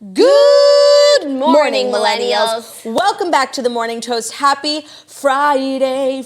Good morning, millennials. Welcome back to the Morning Toast. Happy Friday,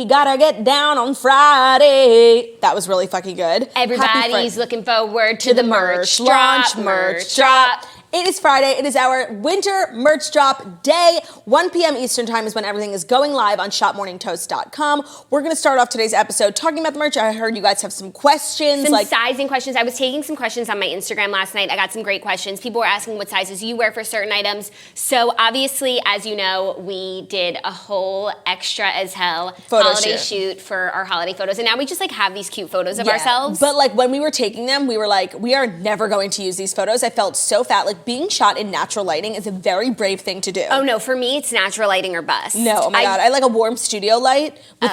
gotta get down on Friday. That was really fucking good. Everybody's looking forward to the merch drop. It is Friday. It is our winter merch drop day. 1 p.m. Eastern time is when everything is going live on shopmorningtoast.com. We're going to start off today's episode talking about the merch. I heard you guys have some questions. Some sizing questions. I was taking some questions on my Instagram last night. I got some great questions. People were asking what sizes you wear for certain items. So obviously, as you know, we did a whole extra as hell holiday shoot for our holiday photos. And now we just have these cute photos of ourselves. But when we were taking them, we were like, we are never going to use these photos. I felt so fat. Being shot in natural lighting is a very brave thing to do. Oh no, for me it's natural lighting or bust. No, oh my God, I like a warm studio light with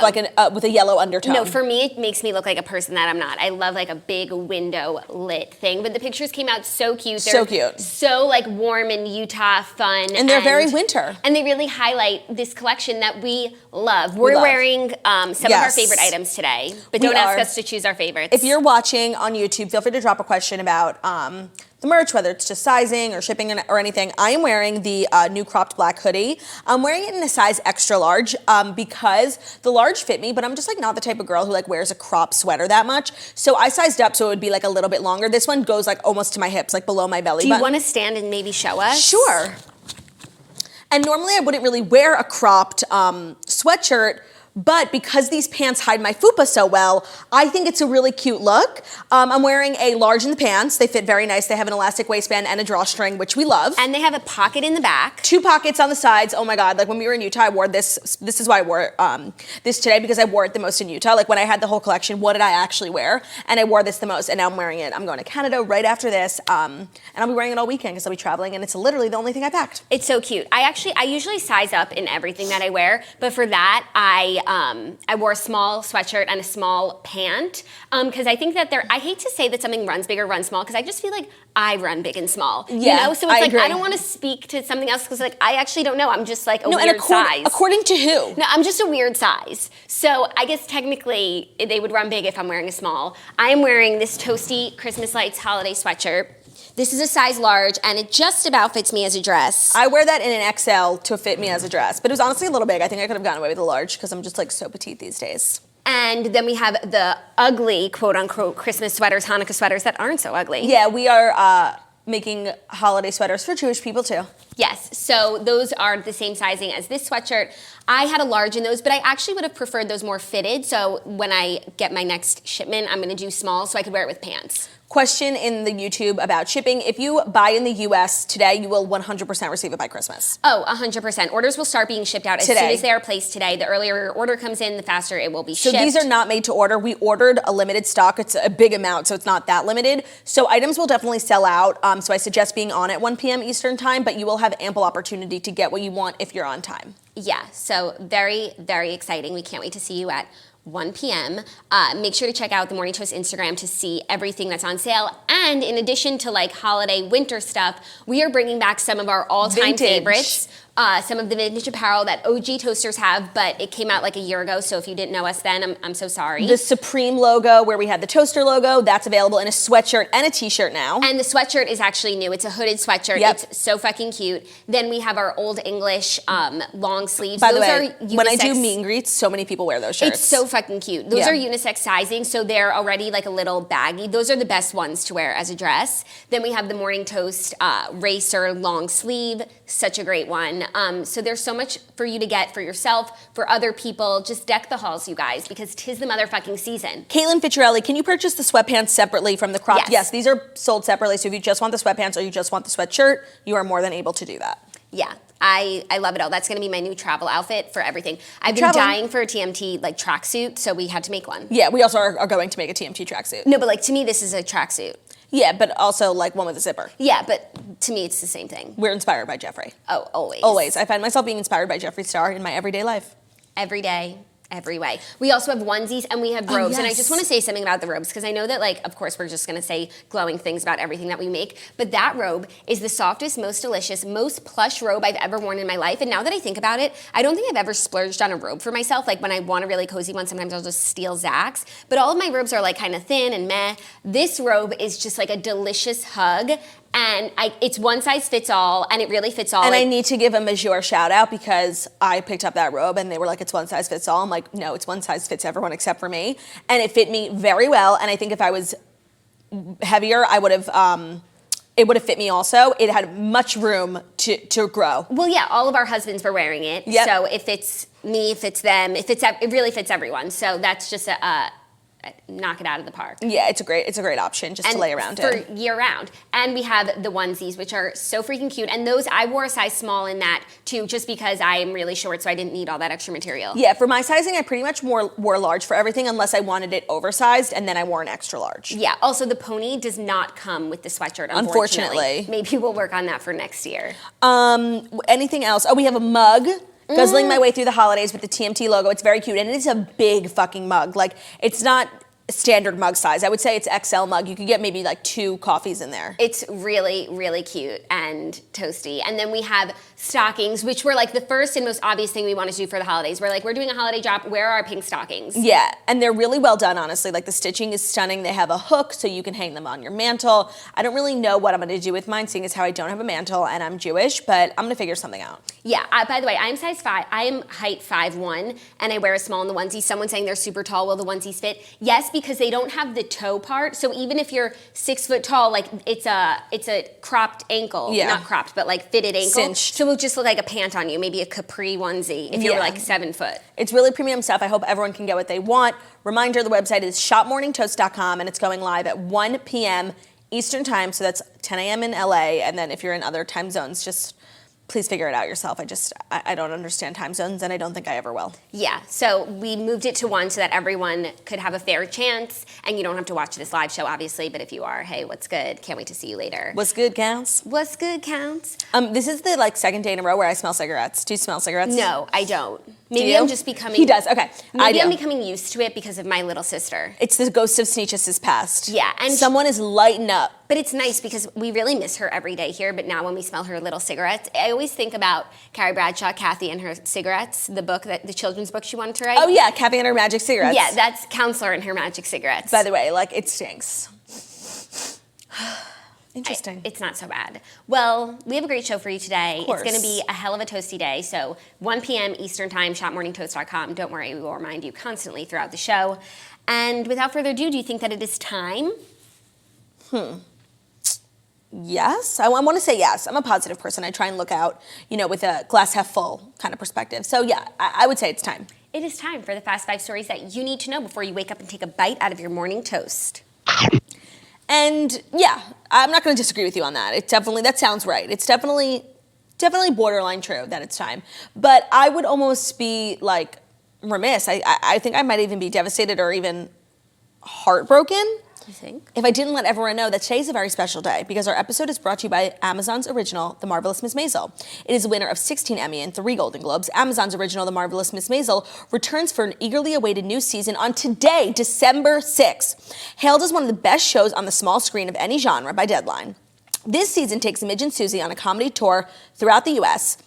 with a yellow undertone. No, for me it makes me look like a person that I'm not. I love a big window lit thing, but the pictures came out so cute. So cute. So warm in Utah, fun. And they're very winter. And they really highlight this collection that we love. We're wearing some of our favorite items today, but don't ask us to choose our favorites. If you're watching on YouTube, feel free to drop a question about the merch, whether it's just sizing or shipping or anything. I am wearing the new cropped black hoodie. I'm wearing it in a size extra large because the large fit me, but I'm just not the type of girl who wears a crop sweater that much. So I sized up so it would be a little bit longer. This one goes almost to my hips, below my belly button. Do you want to stand and maybe show us? Sure. And normally I wouldn't really wear a cropped sweatshirt, but because these pants hide my fupa so well, I think it's a really cute look. I'm wearing a large in the pants. They fit very nice. They have an elastic waistband and a drawstring, which we love. And they have a pocket in the back. 2 pockets on the sides. Oh my God, when we were in Utah, I wore this. This is why I wore this today, because I wore it the most in Utah. When I had the whole collection, what did I actually wear? And I wore this the most, and now I'm wearing it. I'm going to Canada right after this, and I'll be wearing it all weekend because I'll be traveling, and it's literally the only thing I packed. It's so cute. I usually size up in everything that I wear, but for that, I wore a small sweatshirt and a small pant because I think that I hate to say that something runs big or runs small because I just feel like I run big and small. Yeah, So it's I don't want to speak to something else because I actually don't know. I'm just a weird size. According to who? No, I'm just a weird size. So I guess technically they would run big if I'm wearing a small. I am wearing this toasty Christmas lights holiday sweatshirt. This is a size large, and it just about fits me as a dress. I wear that in an XL to fit me as a dress, but it was honestly a little big. I think I could have gotten away with a large because I'm just so petite these days. And then we have the ugly, quote-unquote, Christmas sweaters, Hanukkah sweaters that aren't so ugly. Yeah, we are making holiday sweaters for Jewish people, too. Yes, so those are the same sizing as this sweatshirt. I had a large in those, but I actually would have preferred those more fitted, so when I get my next shipment, I'm going to do small so I could wear it with pants. Question in the YouTube about shipping. If you buy in the US today, you will 100% receive it by Christmas. Oh, 100%. Orders will start being shipped out as soon as they are placed today. The earlier your order comes in, the faster it will be shipped. So these are not made to order. We ordered a limited stock. It's a big amount, so it's not that limited. So items will definitely sell out. So I suggest being on at 1 p.m. Eastern time, but you will have ample opportunity to get what you want if you're on time. Yeah, so very, very exciting. We can't wait to see you at 1 p.m. Make sure to check out the Morning Toast Instagram to see everything that's on sale. And in addition to holiday winter stuff, we are bringing back some of our all-time favorites. Some of the vintage apparel that OG toasters have, but it came out a year ago, so if you didn't know us then, I'm so sorry. The Supreme logo, where we had the toaster logo, that's available in a sweatshirt and a t-shirt now. And the sweatshirt is actually new. It's a hooded sweatshirt. Yep. It's so fucking cute. Then we have our Old English long sleeves. By the way, when I do meet and greets, so many people wear those shirts. It's so fucking cute. Those are unisex sizing, so they're already a little baggy. Those are the best ones to wear as a dress. Then we have the Morning Toast racer long sleeve. Such a great one. So there's so much for you to get for yourself, for other people. Just deck the halls, you guys, because 'tis the motherfucking season. Caitlin Ficciarelli, can you purchase the sweatpants separately from the crop? Yes, these are sold separately. So if you just want the sweatpants or you just want the sweatshirt, you are more than able to do that. Yeah, I love it all. That's going to be my new travel outfit for everything. I've been dying for a TMT tracksuit, so we had to make one. Yeah, we also are going to make a TMT tracksuit. No, but to me, this is a tracksuit. Yeah, but also one with a zipper. Yeah, but to me, it's the same thing. We're inspired by Jeffree. Oh, always. Always. I find myself being inspired by Jeffree Star in my everyday life. Every day. every way. We also have onesies and we have robes. Yes. And I just want to say something about the robes because I know that, like, of course, we're just going to say glowing things about everything that we make. But that robe is the softest, most delicious, most plush robe I've ever worn in my life. And now that I think about it, I don't think I've ever splurged on a robe for myself. Like, when I want a really cozy one, sometimes I'll just steal Zach's. But all of my robes are, like, kind of thin and meh. This robe is just, like, a delicious hug. And it's one size fits all, and it really fits all. And I need to give a Major shout out because I picked up that robe and they were like, it's one size fits all. I'm like, no, it's one size fits everyone except for me. And it fit me very well. And I think if I was heavier, I would have, it would have fit me also. It had much room to grow. Well, yeah, all of our husbands were wearing it. Yep. So if it's me, if it's them, it really fits everyone. So that's just a knock it out of the park. Yeah, it's a great option just to lay around for it. year round. And we have the onesies, which are so freaking cute. And those, I wore a size small in that too, just because I am really short, so I didn't need all that extra material. Yeah, for my sizing, I pretty much wore large for everything unless I wanted it oversized, and then I wore an extra large. Yeah, also the pony does not come with the sweatshirt, Unfortunately. Maybe we'll work on that for next year. Anything else? Oh, we have a mug. Guzzling my way through the holidays with the TMT logo. It's very cute, and it is a big fucking mug. Like, it's not standard mug size. I would say it's XL mug. You could get maybe like 2 coffees in there. It's really, really cute and toasty. And then we have stockings, which were like the first and most obvious thing we wanted to do for the holidays. We're doing a holiday drop. Where are our pink stockings? Yeah, and they're really well done, honestly. Like, the stitching is stunning. They have a hook so you can hang them on your mantle. I don't really know what I'm going to do with mine, seeing as how I don't have a mantle and I'm Jewish, but I'm going to figure something out. Yeah, by the way, I am size 5. I am height 5'1", and I wear a small in the onesie. Someone's saying they're super tall. Will the onesies fit? Yes, because they don't have the toe part. So even if you're 6 foot tall, like it's a cropped ankle. Yeah. Not cropped, but like fitted ankle. Cinched. So it will just look like a pant on you, maybe a capri onesie if you're like 7 foot. It's really premium stuff. I hope everyone can get what they want. Reminder, the website is shopmorningtoast.com, and it's going live at 1 p.m. Eastern time. So that's 10 a.m. in LA. And then if you're in other time zones, just please figure it out yourself. I don't understand time zones, and I don't think I ever will. Yeah, so we moved it to 1 so that everyone could have a fair chance, and you don't have to watch this live show, obviously, but if you are, hey, what's good? Can't wait to see you later. What's good counts? What's good counts? This is the second day in a row where I smell cigarettes. Do you smell cigarettes? No, I don't. Do Maybe you? I'm just becoming... He does, okay. Maybe I do. I'm becoming used to it because of my little sister. It's the ghost of Sneetch's past. Yeah, and someone is lighting up. But it's nice because we really miss her every day here, but now when we smell her little cigarettes, I always think about Carrie Bradshaw, Kathy and her cigarettes, the children's book she wanted to write. Oh yeah, Kathy and her magic cigarettes. Yeah, that's Counselor and her magic cigarettes. By the way, it stinks. Interesting. It's not so bad. Well, we have a great show for you today. Of course. It's going to be a hell of a toasty day. So 1 p.m. Eastern Time, shopmorningtoast.com. Don't worry, we will remind you constantly throughout the show. And without further ado, do you think that it is time? Yes, I want to say yes. I'm a positive person. I try and look out, with a glass half full kind of perspective. So yeah, I would say it's time. It is time for the Fast 5 stories that you need to know before you wake up and take a bite out of your morning toast. And yeah, I'm not going to disagree with you on that. That sounds right. It's definitely borderline true that it's time. But I would almost be remiss. I think I might even be devastated or even heartbroken. You think? If I didn't let everyone know that today's a very special day because our episode is brought to you by Amazon's original, The Marvelous Miss Maisel. It is a winner of 16 Emmy and 3 Golden Globes. Amazon's original, The Marvelous Miss Maisel, returns for an eagerly awaited new season on today, December 6th. Hailed as one of the best shows on the small screen of any genre by Deadline. This season takes Midge and Susie on a comedy tour throughout the U.S.,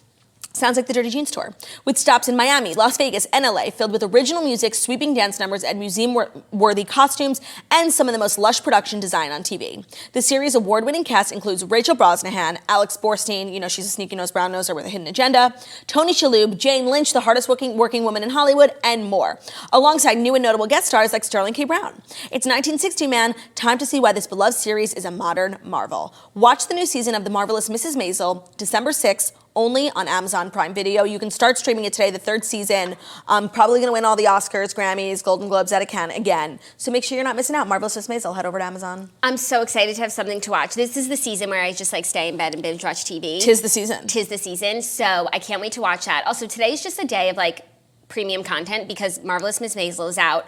sounds like the Dirty Jeans tour, with stops in Miami, Las Vegas, and LA, filled with original music, sweeping dance numbers, and museum-worthy costumes, and some of the most lush production design on TV. The series' award-winning cast includes Rachel Brosnahan, Alex Borstein, she's a sneaky-nosed brown-noser with a hidden agenda, Tony Shalhoub, Jane Lynch, the hardest-working woman in Hollywood, and more, alongside new and notable guest stars like Sterling K. Brown. It's 1960, man. Time to see why this beloved series is a modern marvel. Watch the new season of The Marvelous Mrs. Maisel, December 6th, only on Amazon Prime Video. You can start streaming it today, the 3rd season. Probably going to win all the Oscars, Grammys, Golden Globes that it can again. So make sure you're not missing out. Marvelous Miss Maisel, head over to Amazon. I'm so excited to have something to watch. This is the season where I just stay in bed and binge watch TV. Tis the season. Tis the season. So I can't wait to watch that. Also, today's just a day of premium content because Marvelous Miss Maisel is out.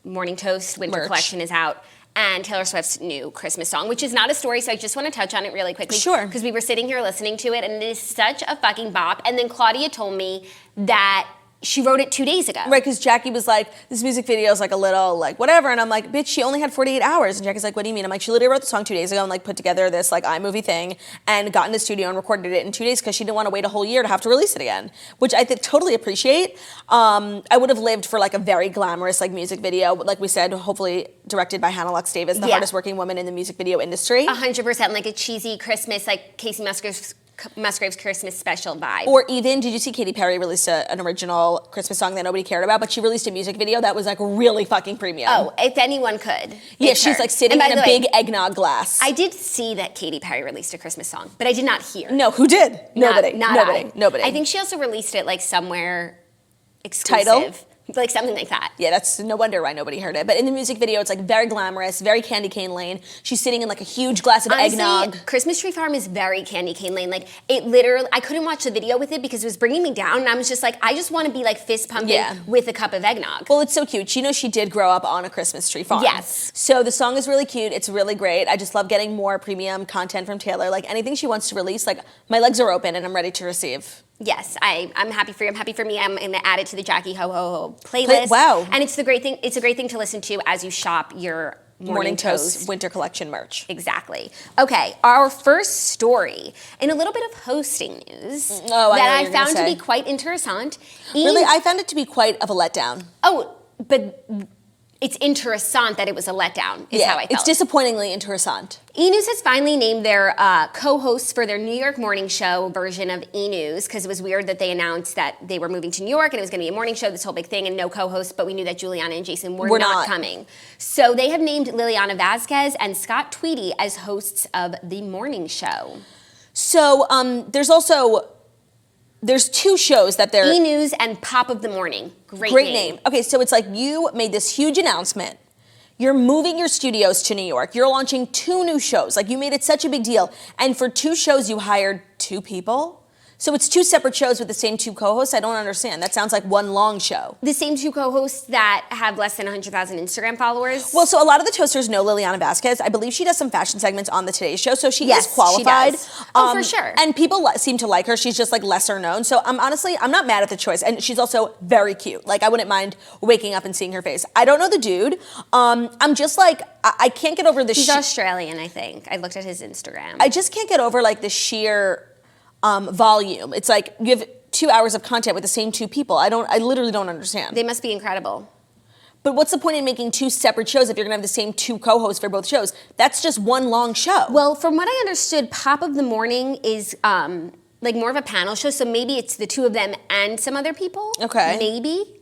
Morning Toast Winter Collection is out. And Taylor Swift's new Christmas song, which is not a story, so I just want to touch on it really quickly. Sure. Because we were sitting here listening to it, and it is such a fucking bop. And then Claudia told me that she wrote it 2 days ago. Right, because Jackie was like, this music video is like a little like whatever, and I'm like, bitch, she only had 48 hours. And Jackie's like, what do you mean? I'm like, she literally wrote the song 2 days ago and like put together this like iMovie thing and got in the studio and recorded it in 2 days because she didn't want to wait a whole year to have to release it again, which I totally appreciate. I would have lived for like a very glamorous like music video, like we said, hopefully directed by Hannah Lux Davis, the hardest working woman in the music video industry. 100%, like a cheesy Christmas, like Casey Musgrave's Christmas special vibe. Or even, did you see Katy Perry released an original Christmas song that nobody cared about, but she released a music video that was like really fucking premium. Oh, if anyone could. Yeah, she's like sitting in a big eggnog glass. I did see that Katy Perry released a Christmas song, but I did not hear. No, who did? Nobody. Nobody. I think she also released it like somewhere exclusive. Title? Like something like that. Yeah, that's no wonder why nobody heard it. But in the music video, it's like very glamorous, very Candy Cane Lane. She's sitting in like a huge glass of eggnog. Christmas Tree Farm is very Candy Cane Lane. Like it literally, I couldn't watch the video with it because it was bringing me down, and I was just like, I just want to be like fist pumping with a cup of eggnog. Well, it's so cute. You know, she did grow up on a Christmas tree farm. Yes. So the song is really cute. It's really great. I just love getting more premium content from Taylor. Like anything she wants to release, like my legs are open and I'm ready to receive. Yes, I'm happy for you. I'm happy for me. I'm going to add it to the Jackie Ho Ho Ho playlist. Wow. And it's a great thing. It's a great thing to listen to as you shop your Morning Toast winter collection merch. Exactly. Okay, our first story in a little bit of hosting news that I found to be quite interessant. Really, I found it to be quite of a letdown. Oh, but it's interessant that it was a letdown, is how I felt. It's disappointingly interessant. E! News has finally named their co-hosts for their New York morning show version of E! News, because it was weird that they announced that they were moving to New York and it was going to be a morning show, this whole big thing, and no co-hosts, but we knew that Juliana and Jason were not coming. So they have named Lilliana Vazquez and Scott Tweedie as hosts of the morning show. So there's two shows that they're... E! News and Pop of the Morning. Great name. Okay, so it's like you made this huge announcement. You're moving your studios to New York. You're launching 2 new shows. Like you made it such a big deal. And for 2 shows, you hired 2 people? So it's 2 separate shows with the same 2 co-hosts? I don't understand. That sounds like one long show. The same 2 co-hosts that have less than 100,000 Instagram followers? Well, so a lot of the toasters know Lilliana Vazquez. I believe she does some fashion segments on the Today Show, so she is qualified. She does. Oh, for sure. And people seem to like her. She's just like lesser known. So I'm not mad at the choice. And she's also very cute. Like I wouldn't mind waking up and seeing her face. I don't know the dude. I'm just like, I can't get over the... He's Australian, I think. I looked at his Instagram. I just can't get over like the sheer... volume. It's like you have 2 hours of content with the same 2 people. I literally don't understand. They must be incredible. But what's the point in making 2 separate shows if you're gonna have the same 2 co-hosts for both shows? That's just one long show. Well, from what I understood, Pop of the Morning is like more of a panel show, so maybe it's the 2 of them and some other people. Okay. Maybe.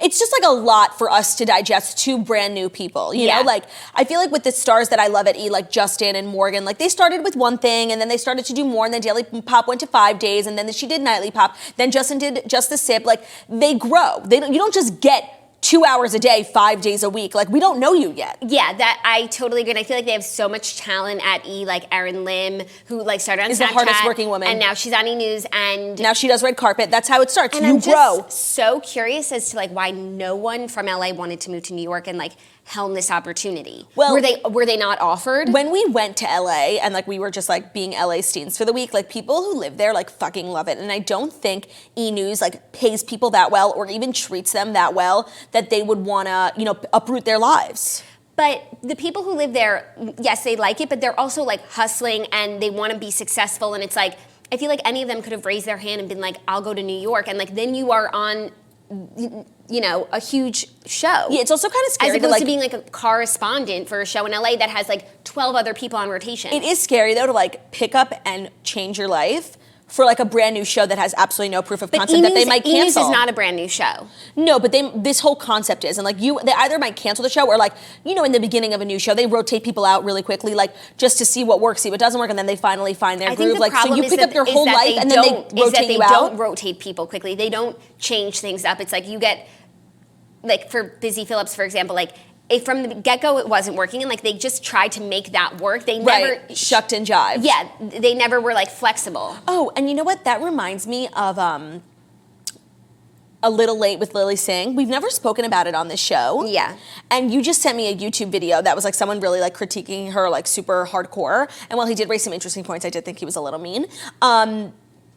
It's just like a lot for us to digest 2 brand new people, you know? Like, I feel like with the stars that I love at E! Like Justin and Morgan, like they started with one thing and then they started to do more and then Daily Pop went to 5 days and then she did Nightly Pop. Then Justin did Just the Sip. Like, they grow. You don't just get 2 hours a day, 5 days a week. Like, we don't know you yet. Yeah, that I totally agree. And I feel like they have so much talent at E! Like Erin Lim, who like started on Snapchat. Is the hardest working woman. And now she's on E! News and... Now she does red carpet. That's how it starts. And you grow. Just so curious as to like why no one from LA wanted to move to New York and like helm this opportunity. Well, were they not offered? When we went to LA and like we were just like being LA steens for the week, like people who live there like fucking love it. And I don't think E! News like pays people that well or even treats them that well that they would wanna, uproot their lives. But the people who live there, yes, they like it, but they're also like hustling and they want to be successful. And it's like, I feel like any of them could have raised their hand and been like, I'll go to New York. And like, then you are on, a huge show. Yeah, it's also kind of scary. As opposed to being like a correspondent for a show in LA that has like 12 other people on rotation. It is scary though to like pick up and change your life for like a brand new show that has absolutely no proof of concept that they might cancel. E! News is not a brand new show. No, but this whole concept is, and like they either might cancel the show or like, in the beginning of a new show, they rotate people out really quickly, like just to see what works, see what doesn't work, and then they finally find their groove. Like, so you pick up your whole life and then they rotate you out. They don't rotate people quickly. They don't change things up. It's like you get, like for Busy Phillips, for example, like if from the get-go it wasn't working and like they just tried to make that work. They never shucked and jived. Yeah, they never were like flexible. Oh, and you know what? That reminds me of A Little Late with Lily Singh. We've never spoken about it on this show. Yeah. And you just sent me a YouTube video that was like someone really like critiquing her like super hardcore. And while he did raise some interesting points, I did think he was a little mean.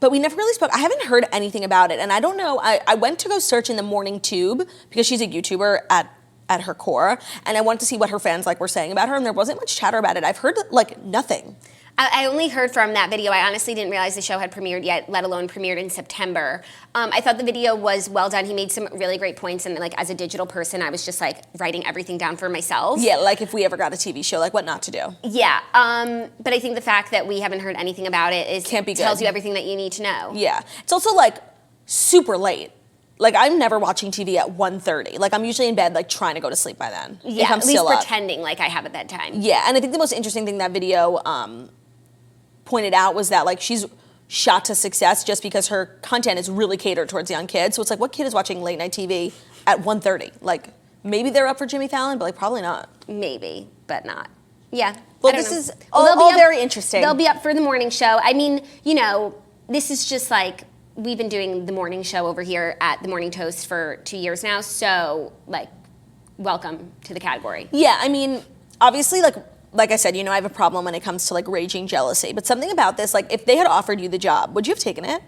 But we never really spoke. I haven't heard anything about it, and I don't know. I went to go search in the morning tube because she's a YouTuber at her core, and I wanted to see what her fans like were saying about her, and there wasn't much chatter about it. I've heard like nothing. I only heard from that video. I honestly didn't realize the show had premiered yet, let alone premiered in September. I thought the video was well done. He made some really great points, and like as a digital person, I was just like writing everything down for myself. Yeah, like if we ever got a TV show, like what not to do. Yeah, but I think the fact that we haven't heard anything about it Can't be good. tells you everything that you need to know. Yeah, it's also like super late. Like I'm never watching TV at 1:30. Like I'm usually in bed like trying to go to sleep by then. Yeah, if I'm at least still up. pretending like I have at that time. Yeah, and I think the most interesting thing that video pointed out was that like she's shot to success just because her content is really catered towards young kids. So it's like, what kid is watching late night TV at 1:30? Like maybe they're up for Jimmy Fallon, but like probably not. Maybe, but not. Yeah. Well, this is all very interesting. They'll be up for the morning show. I mean, you know, this is just like, we've been doing the morning show over here at the Morning Toast for 2 years now. So like, welcome to the category. Yeah, I mean, obviously like I said, you know, I have a problem when it comes to like raging jealousy, but something about this, like if they had offered you the job, would you have taken it?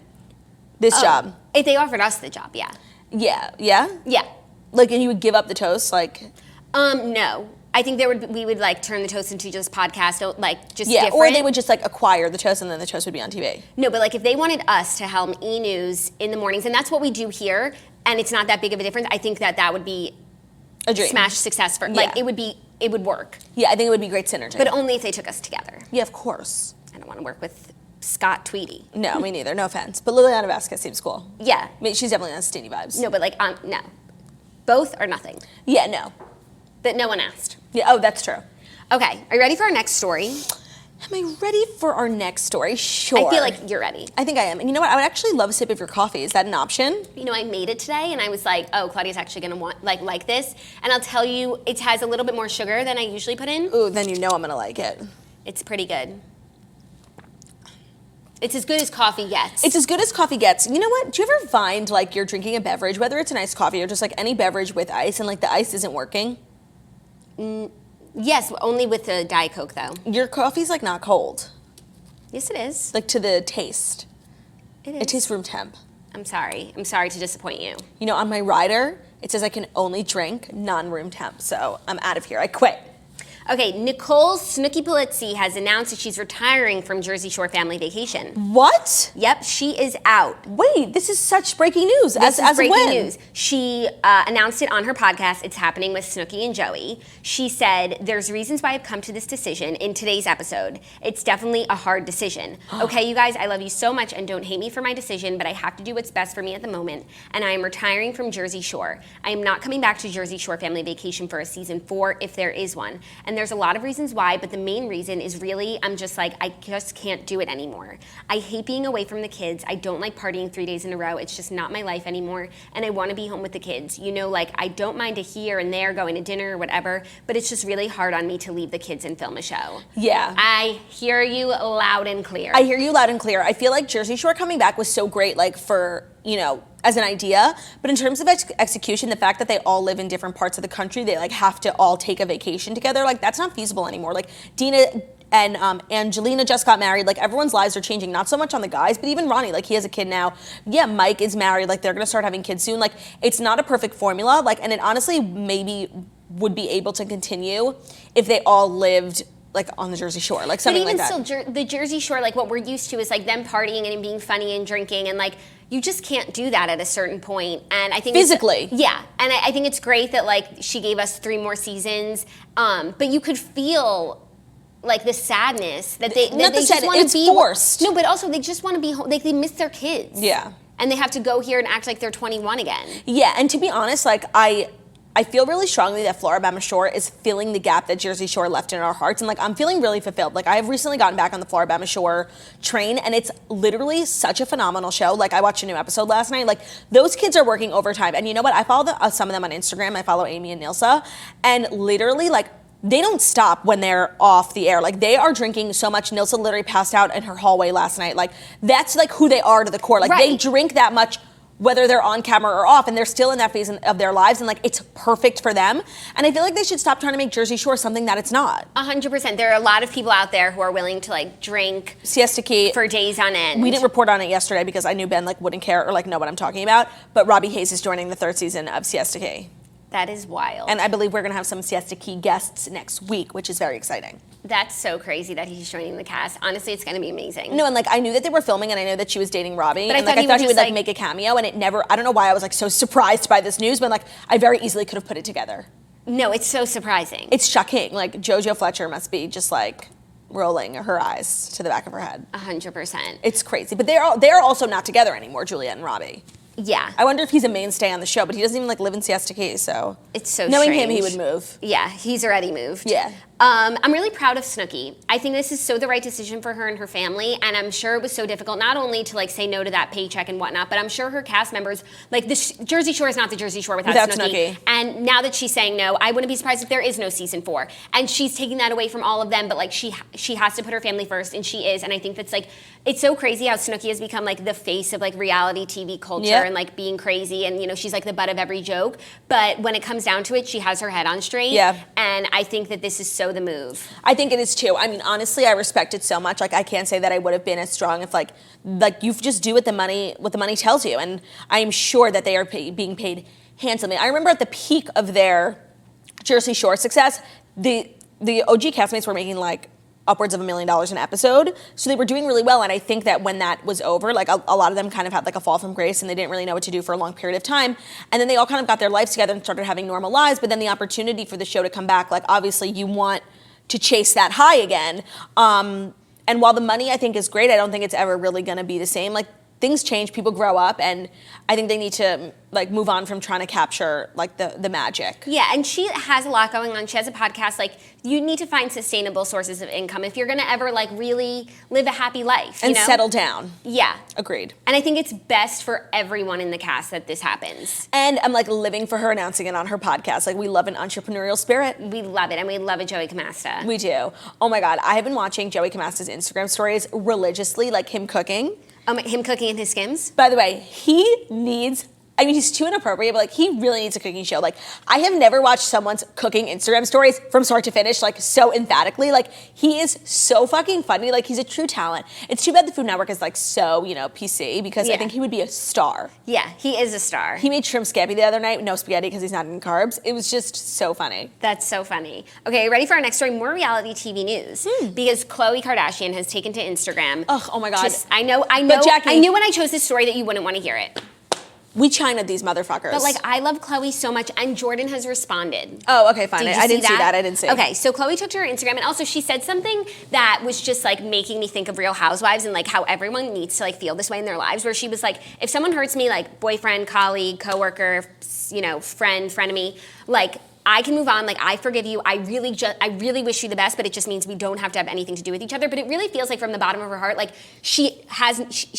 This job? If they offered us the job, yeah. Yeah, yeah? Yeah. Like, and you would give up the toast, like? No. I think we would like turn the toast into just podcast, like just yeah, different. or they would just like acquire the toast and then the toast would be on TV. No, but like if they wanted us to helm E! News in the mornings, and that's what we do here, and it's not that big of a difference, I think that would be a dream. Smash success for, like it would work. Yeah, I think it would be great synergy. But only if they took us together. Yeah, of course. I don't want to work with Scott Tweedie. No, me neither. No offense. But Lilliana Vazquez seems cool. Yeah. I mean, she's definitely on Steamy vibes. No, but like, no. Both or nothing. Yeah, no. But no one asked. Yeah, oh, that's true. Okay, are you ready for our next story? Am I ready for our next story? Sure. I feel like you're ready. I think I am. And you know what? I would actually love a sip of your coffee. Is that an option? You know, I made it today, and I was like, oh, Claudia's actually gonna like this. And I'll tell you, it has a little bit more sugar than I usually put in. Ooh, then you know I'm gonna like it. It's pretty good. It's as good as coffee gets. It's as good as coffee gets. You know what? Do you ever find like you're drinking a beverage, whether it's an iced coffee or just like any beverage with ice, and like the ice isn't working? Yes, only with the Diet Coke though. Your coffee's like not cold. Yes, it is. Like to the taste. It is. It tastes room temp. I'm sorry. I'm sorry to disappoint you. You know, on my rider, it says I can only drink non-room temp, so I'm out of here. I quit. Okay, Nicole Snooki Polizzi has announced that she's retiring from Jersey Shore Family Vacation. What? Yep, she is out. Wait, this is such breaking news. This is breaking when? news. She announced it on her podcast. It's happening with Snooki and Joey. She said, there's reasons why I've come to this decision in today's episode. It's definitely a hard decision. Okay, you guys, I love you so much and don't hate me for my decision, but I have to do what's best for me at the moment, and I am retiring from Jersey Shore. I am not coming back to Jersey Shore Family Vacation for a season 4 if there is one. And there's a lot of reasons why, but the main reason is really, I'm just like, I just can't do it anymore. I hate being away from the kids. I don't like partying 3 days in a row. It's just not my life anymore. And I want to be home with the kids. You know, like I don't mind a here and there going to dinner or whatever, but it's just really hard on me to leave the kids and film a show. Yeah. I hear you loud and clear. I hear you loud and clear. I feel like Jersey Shore coming back was so great, like for, you know, as an idea, but in terms of execution, the fact that they all live in different parts of the country, they like have to all take a vacation together, like that's not feasible anymore. Like Dina and Angelina just got married, like everyone's lives are changing, not so much on the guys, but even Ronnie, like he has a kid now. Yeah, Mike is married, like they're gonna start having kids soon. Like it's not a perfect formula, like, and it honestly maybe would be able to continue if they all lived like on the Jersey Shore, like something like that. But even still, the Jersey Shore, like what we're used to is like them partying and being funny and drinking, and like you just can't do that at a certain point. And I think physically, yeah. And I think it's great that like she gave us 3 more seasons, but you could feel like the sadness that they just want to be forced. No, but also they just want to be home. Like they miss their kids. Yeah, and they have to go here and act like they're 21 again. Yeah, and to be honest, like I feel really strongly that Floribama Shore is filling the gap that Jersey Shore left in our hearts. And like, I'm feeling really fulfilled. Like I have recently gotten back on the Floribama Shore train and it's literally such a phenomenal show. Like I watched a new episode last night. Like those kids are working overtime. And you know what? I follow some of them on Instagram. I follow Amy and Nilsa, and literally like, they don't stop when they're off the air. Like they are drinking so much. Nilsa literally passed out in her hallway last night. Like that's like who they are to the core. Like they drink that much whether they're on camera or off, and they're still in that phase of their lives, and like it's perfect for them. And I feel like they should stop trying to make Jersey Shore something that it's not. 100%. There are a lot of people out there who are willing to like drink Siesta Key for days on end. We didn't report on it yesterday because I knew Ben like wouldn't care or like know what I'm talking about. But Robbie Hayes is joining the 3rd season of Siesta Key. That is wild. And I believe we're gonna have some Siesta Key guests next week, which is very exciting. That's so crazy that he's joining the cast. Honestly, it's gonna be amazing. No, and like I knew that they were filming, and I know that she was dating Robbie, but and like I thought he would like make a cameo, and it never. I don't know why I was like so surprised by this news, but like I very easily could have put it together. No, it's so surprising. It's shocking. Like JoJo Fletcher must be just like rolling her eyes to the back of her head. 100%. It's crazy, but they're also not together anymore, Juliette and Robbie. Yeah. I wonder if he's a mainstay on the show, but he doesn't even like live in Siesta Key, so it's so knowing strange. him, he would move. Yeah, he's already moved. Yeah. I'm really proud of Snooki. I think this is so the right decision for her and her family, and I'm sure it was so difficult not only to like say no to that paycheck and whatnot, but I'm sure her cast members, like this Jersey Shore is not the Jersey Shore without Snooki. And now that she's saying no, I wouldn't be surprised if there is no season 4. And she's taking that away from all of them, but like she has to put her family first, and she is. And I think that's like, it's so crazy how Snooki has become like the face of like reality TV culture and like being crazy, and you know, she's like the butt of every joke. But when it comes down to it, she has her head on straight. Yeah. And I think that this is so the move. I think it is too. I mean, honestly, I respect it so much. Like, I can't say that I would have been as strong if like you just do what the money tells you. And I'm sure that they are being paid handsomely. I remember at the peak of their Jersey Shore success, the OG castmates were making like upwards of $1 million an episode. So they were doing really well. And I think that when that was over, like a lot of them kind of had like a fall from grace, and they didn't really know what to do for a long period of time. And then they all kind of got their lives together and started having normal lives. But then the opportunity for the show to come back, like obviously you want to chase that high again. And while the money I think is great, I don't think it's ever really gonna be the same. Like things change, people grow up, and I think they need to like move on from trying to capture like the magic. Yeah, and she has a lot going on. She has a podcast. Like, you need to find sustainable sources of income if you're gonna ever like really live a happy life. And settle down. Yeah. Agreed. And I think it's best for everyone in the cast that this happens. And I'm like living for her announcing it on her podcast. Like we love an entrepreneurial spirit. We love it, and we love a Joey Camasta. We do. Oh my God, I have been watching Joey Camasta's Instagram stories religiously, like him cooking. Him cooking in his Skims? By the way, he needs, I mean, he's too inappropriate, but like he really needs a cooking show. Like I have never watched someone's cooking Instagram stories from start to finish, like so emphatically. Like he is so fucking funny. Like he's a true talent. It's too bad the Food Network is like so, you know, PC, because I think he would be a star. Yeah, he is a star. He made shrimp scampi the other night, no spaghetti because he's not in carbs. It was just so funny. That's so funny. Okay, ready for our next story? More reality TV news. Because Khloe Kardashian has taken to Instagram. Ugh, oh my God. I know. But Jackie, I knew when I chose this story that you wouldn't want to hear it. We China'd these motherfuckers. But like, I love Khloe so much, and Jordyn has responded. Oh, okay, fine. I didn't see that. I didn't see. Okay, so Khloe took to her Instagram, and also she said something that was just like making me think of Real Housewives and like how everyone needs to like feel this way in their lives. Where she was like, if someone hurts me, like boyfriend, colleague, coworker, you know, frenemy, like, I can move on, like I forgive you. I really wish you the best, but it just means we don't have to have anything to do with each other. But it really feels like from the bottom of her heart, like she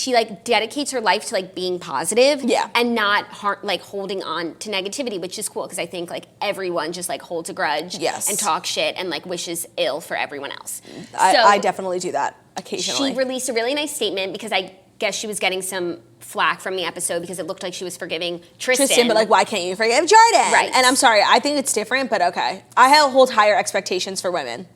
like dedicates her life to like being positive, and not like holding on to negativity, which is cool because I think like everyone just like holds a grudge, and talks shit and like wishes ill for everyone else. I definitely do that occasionally. She released a really nice statement because I guess she was getting some flack from the episode because it looked like she was forgiving Tristan. But like, why can't you forgive Jordyn? Right. And I'm sorry, I think it's different, but okay. I hold higher expectations for women.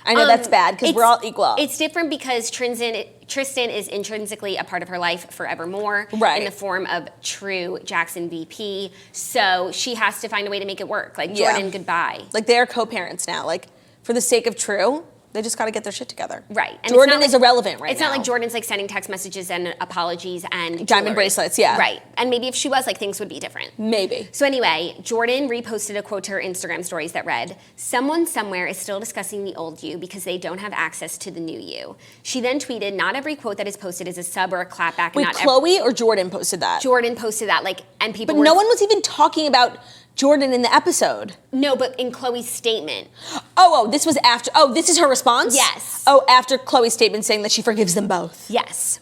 I know that's bad because we're all equal. It's different because Tristan is intrinsically a part of her life forevermore, right, in the form of true Jackson VP. So she has to find a way to make it work. Like, Jordyn, goodbye. Like, they're co-parents now. Like, for the sake of True, they just got to get their shit together. Right. And Jordyn is irrelevant right now. It's not like Jordyn's like sending text messages and apologies and diamond bracelets, Right. And maybe if she was, like, things would be different. Maybe. So anyway, Jordyn reposted a quote to her Instagram stories that read, "Someone somewhere is still discussing the old you because they don't have access to the new you." She then tweeted, "Not every quote that is posted is a sub or a clapback." Wait, Khloe or Jordyn posted that? Jordyn posted that, like, and people But no one was even talking about Jordyn in the episode. No, but in Khloe's statement. This was after. Oh, this is her response? Yes. Oh, after Khloe's statement saying that she forgives them both. Yes.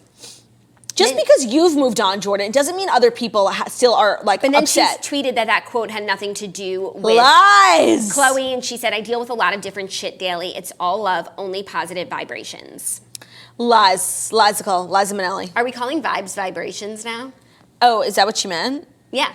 Just because you've moved on, Jordyn, doesn't mean other people still are like upset. But then she tweeted that quote had nothing to do with lies. Khloe, and she said, "I deal with a lot of different shit daily. It's all love, only positive vibrations." Lies, Nicole, Liza Minnelli. Are we calling vibes vibrations now? Oh, is that what she meant? Yeah.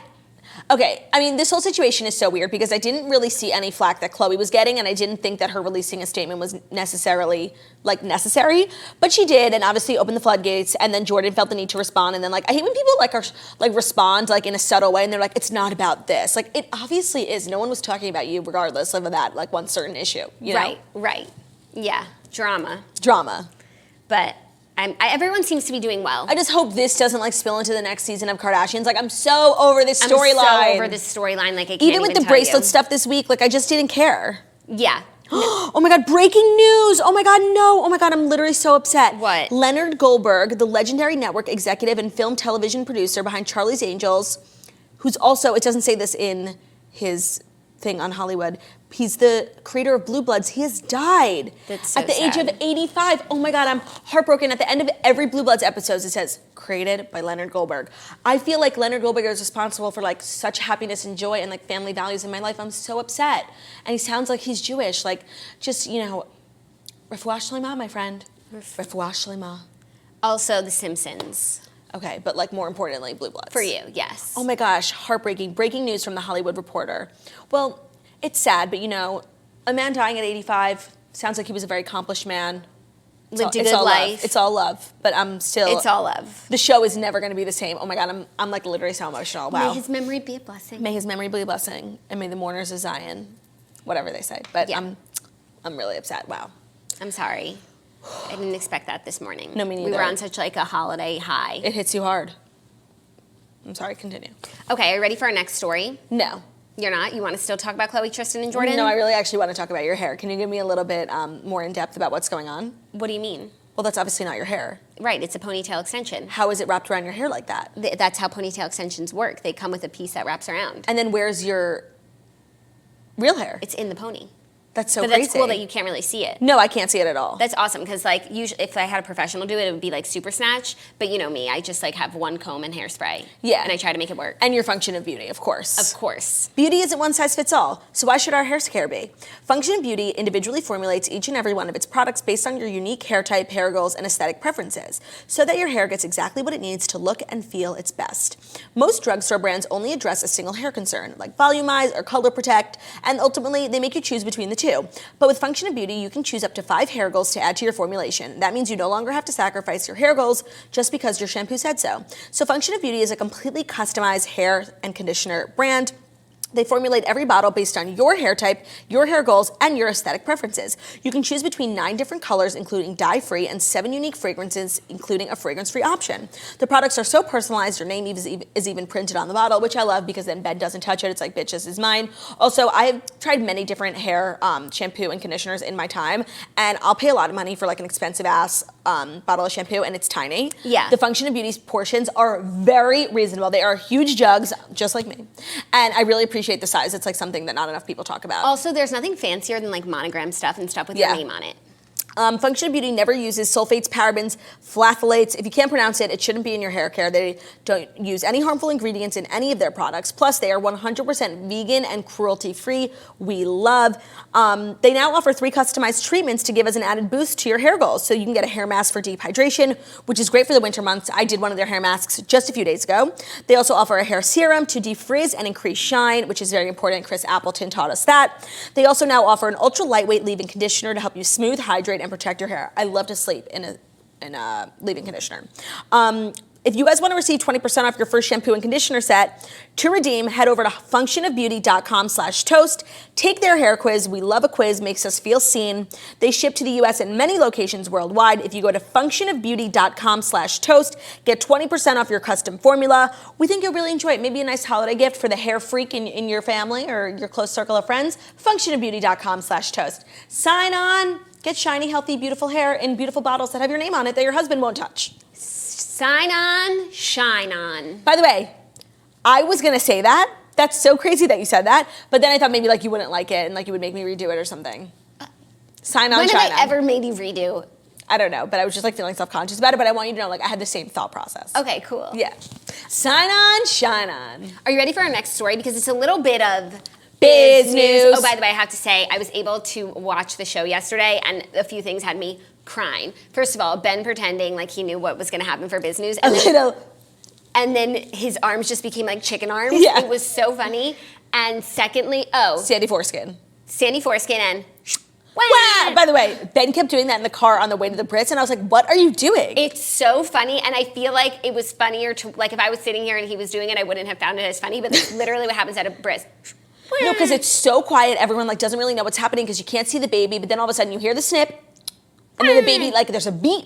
Okay, I mean, this whole situation is so weird because I didn't really see any flack that Khloe was getting, and I didn't think that her releasing a statement was necessarily, necessary, but she did, and obviously opened the floodgates, and then Jordyn felt the need to respond, and then, I hate when people, respond, in a subtle way, and they're like, it's not about this. It obviously is. No one was talking about you regardless of that, one certain issue, you know? Right. Yeah, drama. But everyone seems to be doing well. I just hope this doesn't spill into the next season of Kardashians. I'm so over this storyline. I'm so over this storyline. I can't even with the bracelet stuff this week, I just didn't care. Yeah. Oh my God, breaking news. Oh my God, no. Oh my God, I'm literally so upset. What? Leonard Goldberg, the legendary network executive and film television producer behind Charlie's Angels, who's also, it doesn't say this in his thing on Hollywood, he's the creator of Blue Bloods. He has died at the age of 85. Oh my God, I'm heartbroken. At the end of every Blue Bloods episode, it says, created by Leonard Goldberg. I feel like Leonard Goldberg is responsible for such happiness and joy and family values in my life. I'm so upset. And he sounds like he's Jewish. Just, refuah shlema, my friend. Refuah shlema. Also, The Simpsons. Okay, but more importantly, Blue Bloods. For you, yes. Oh my gosh, heartbreaking. Breaking news from The Hollywood Reporter. Well, it's sad, but a man dying at 85 sounds like he was a very accomplished man. Lived a good life. It's all love, but I'm still. It's all love. The show is never going to be the same. Oh my God, I'm literally so emotional. Wow. May his memory be a blessing. May his memory be a blessing, and may the mourners of Zion, whatever they say. But yeah. I'm really upset. Wow. I'm sorry. I didn't expect that this morning. No, me neither. We were on such a holiday high. It hits you hard. I'm sorry. Continue. Okay, are you ready for our next story? No. You're not? You want to still talk about Khloe, Tristan, and Jordyn? No, I really actually want to talk about your hair. Can you give me a little bit more in depth about what's going on? What do you mean? Well, that's obviously not your hair. Right, it's a ponytail extension. How is it wrapped around your hair like that? That's how ponytail extensions work. They come with a piece that wraps around. And then where's your real hair? It's in the pony. That's so crazy. But that's cool that you can't really see it. No, I can't see it at all. That's awesome, because usually if I had a professional do it, it would be super snatch. But you know me, I just have one comb and hairspray. Yeah. And I try to make it work. And your function of beauty, of course. Of course. Beauty isn't one size fits all, so why should our hair care be? Function of Beauty individually formulates each and every one of its products based on your unique hair type, hair goals, and aesthetic preferences, so that your hair gets exactly what it needs to look and feel its best. Most drugstore brands only address a single hair concern, like volumize or color protect, and ultimately they make you choose between the two. But with Function of Beauty, you can choose up to 5 hair goals to add to your formulation. That means you no longer have to sacrifice your hair goals just because your shampoo said so. So Function of Beauty is a completely customized hair and conditioner brand. They formulate every bottle based on your hair type, your hair goals, and your aesthetic preferences. You can choose between 9 different colors, including dye-free, and 7 unique fragrances, including a fragrance-free option. The products are so personalized, your name is even printed on the bottle, which I love because then Ben doesn't touch it. It's like, bitch, this is mine. Also, I've tried many different hair shampoo and conditioners in my time, and I'll pay a lot of money for an expensive-ass bottle of shampoo, and it's tiny. Yeah. The Function of Beauty's portions are very reasonable. They are huge jugs, just like me, and I really appreciate the size. It's something that not enough people talk about. Also, there's nothing fancier than monogram stuff and stuff with your name on it. Function of Beauty never uses sulfates, parabens, phthalates. If you can't pronounce it, it shouldn't be in your hair care. They don't use any harmful ingredients in any of their products. Plus, they are 100% vegan and cruelty-free. We love. They now offer 3 customized treatments to give as an added boost to your hair goals. So you can get a hair mask for deep hydration, which is great for the winter months. I did one of their hair masks just a few days ago. They also offer a hair serum to defrizz and increase shine, which is very important. Chris Appleton taught us that. They also now offer an ultra lightweight leave-in conditioner to help you smooth, hydrate, and protect your hair. I love to sleep in a leave-in conditioner. If you guys want to receive 20% off your first shampoo and conditioner set, to redeem, head over to functionofbeauty.com/toast. Take their hair quiz. We love a quiz, makes us feel seen. They ship to the US in many locations worldwide. If you go to functionofbeauty.com/toast, get 20% off your custom formula. We think you'll really enjoy it. Maybe a nice holiday gift for the hair freak in your family or your close circle of friends. Functionofbeauty.com/toast. Sign on. Get shiny, healthy, beautiful hair in beautiful bottles that have your name on it that your husband won't touch. Sign on, shine on. By the way, I was gonna say that. That's so crazy that you said that. But then I thought maybe you wouldn't like it and you would make me redo it or something. Sign on, when shine on. When have I ever made you redo? I don't know, but I was just feeling self-conscious about it. But I want you to know, I had the same thought process. Okay, cool. Yeah. Sign on, shine on. Are you ready for our next story? Because it's a little bit of biz news. Oh, by the way, I have to say, I was able to watch the show yesterday, and a few things had me crying. First of all, Ben pretending like he knew what was going to happen for biz news. And and then his arms just became like chicken arms. Yeah. It was so funny. And secondly, Sandy foreskin. And Wow. By the way, Ben kept doing that in the car on the way to the Brits, and I was like, what are you doing? It's so funny, and I feel like it was funnier to, like, if I was sitting here and he was doing it, I wouldn't have found it as funny, but that's literally what happens at a Brits. No, because it's so quiet, everyone like doesn't really know what's happening because you can't see the baby, but then all of a sudden you hear the snip, and then the baby, like, there's a beat.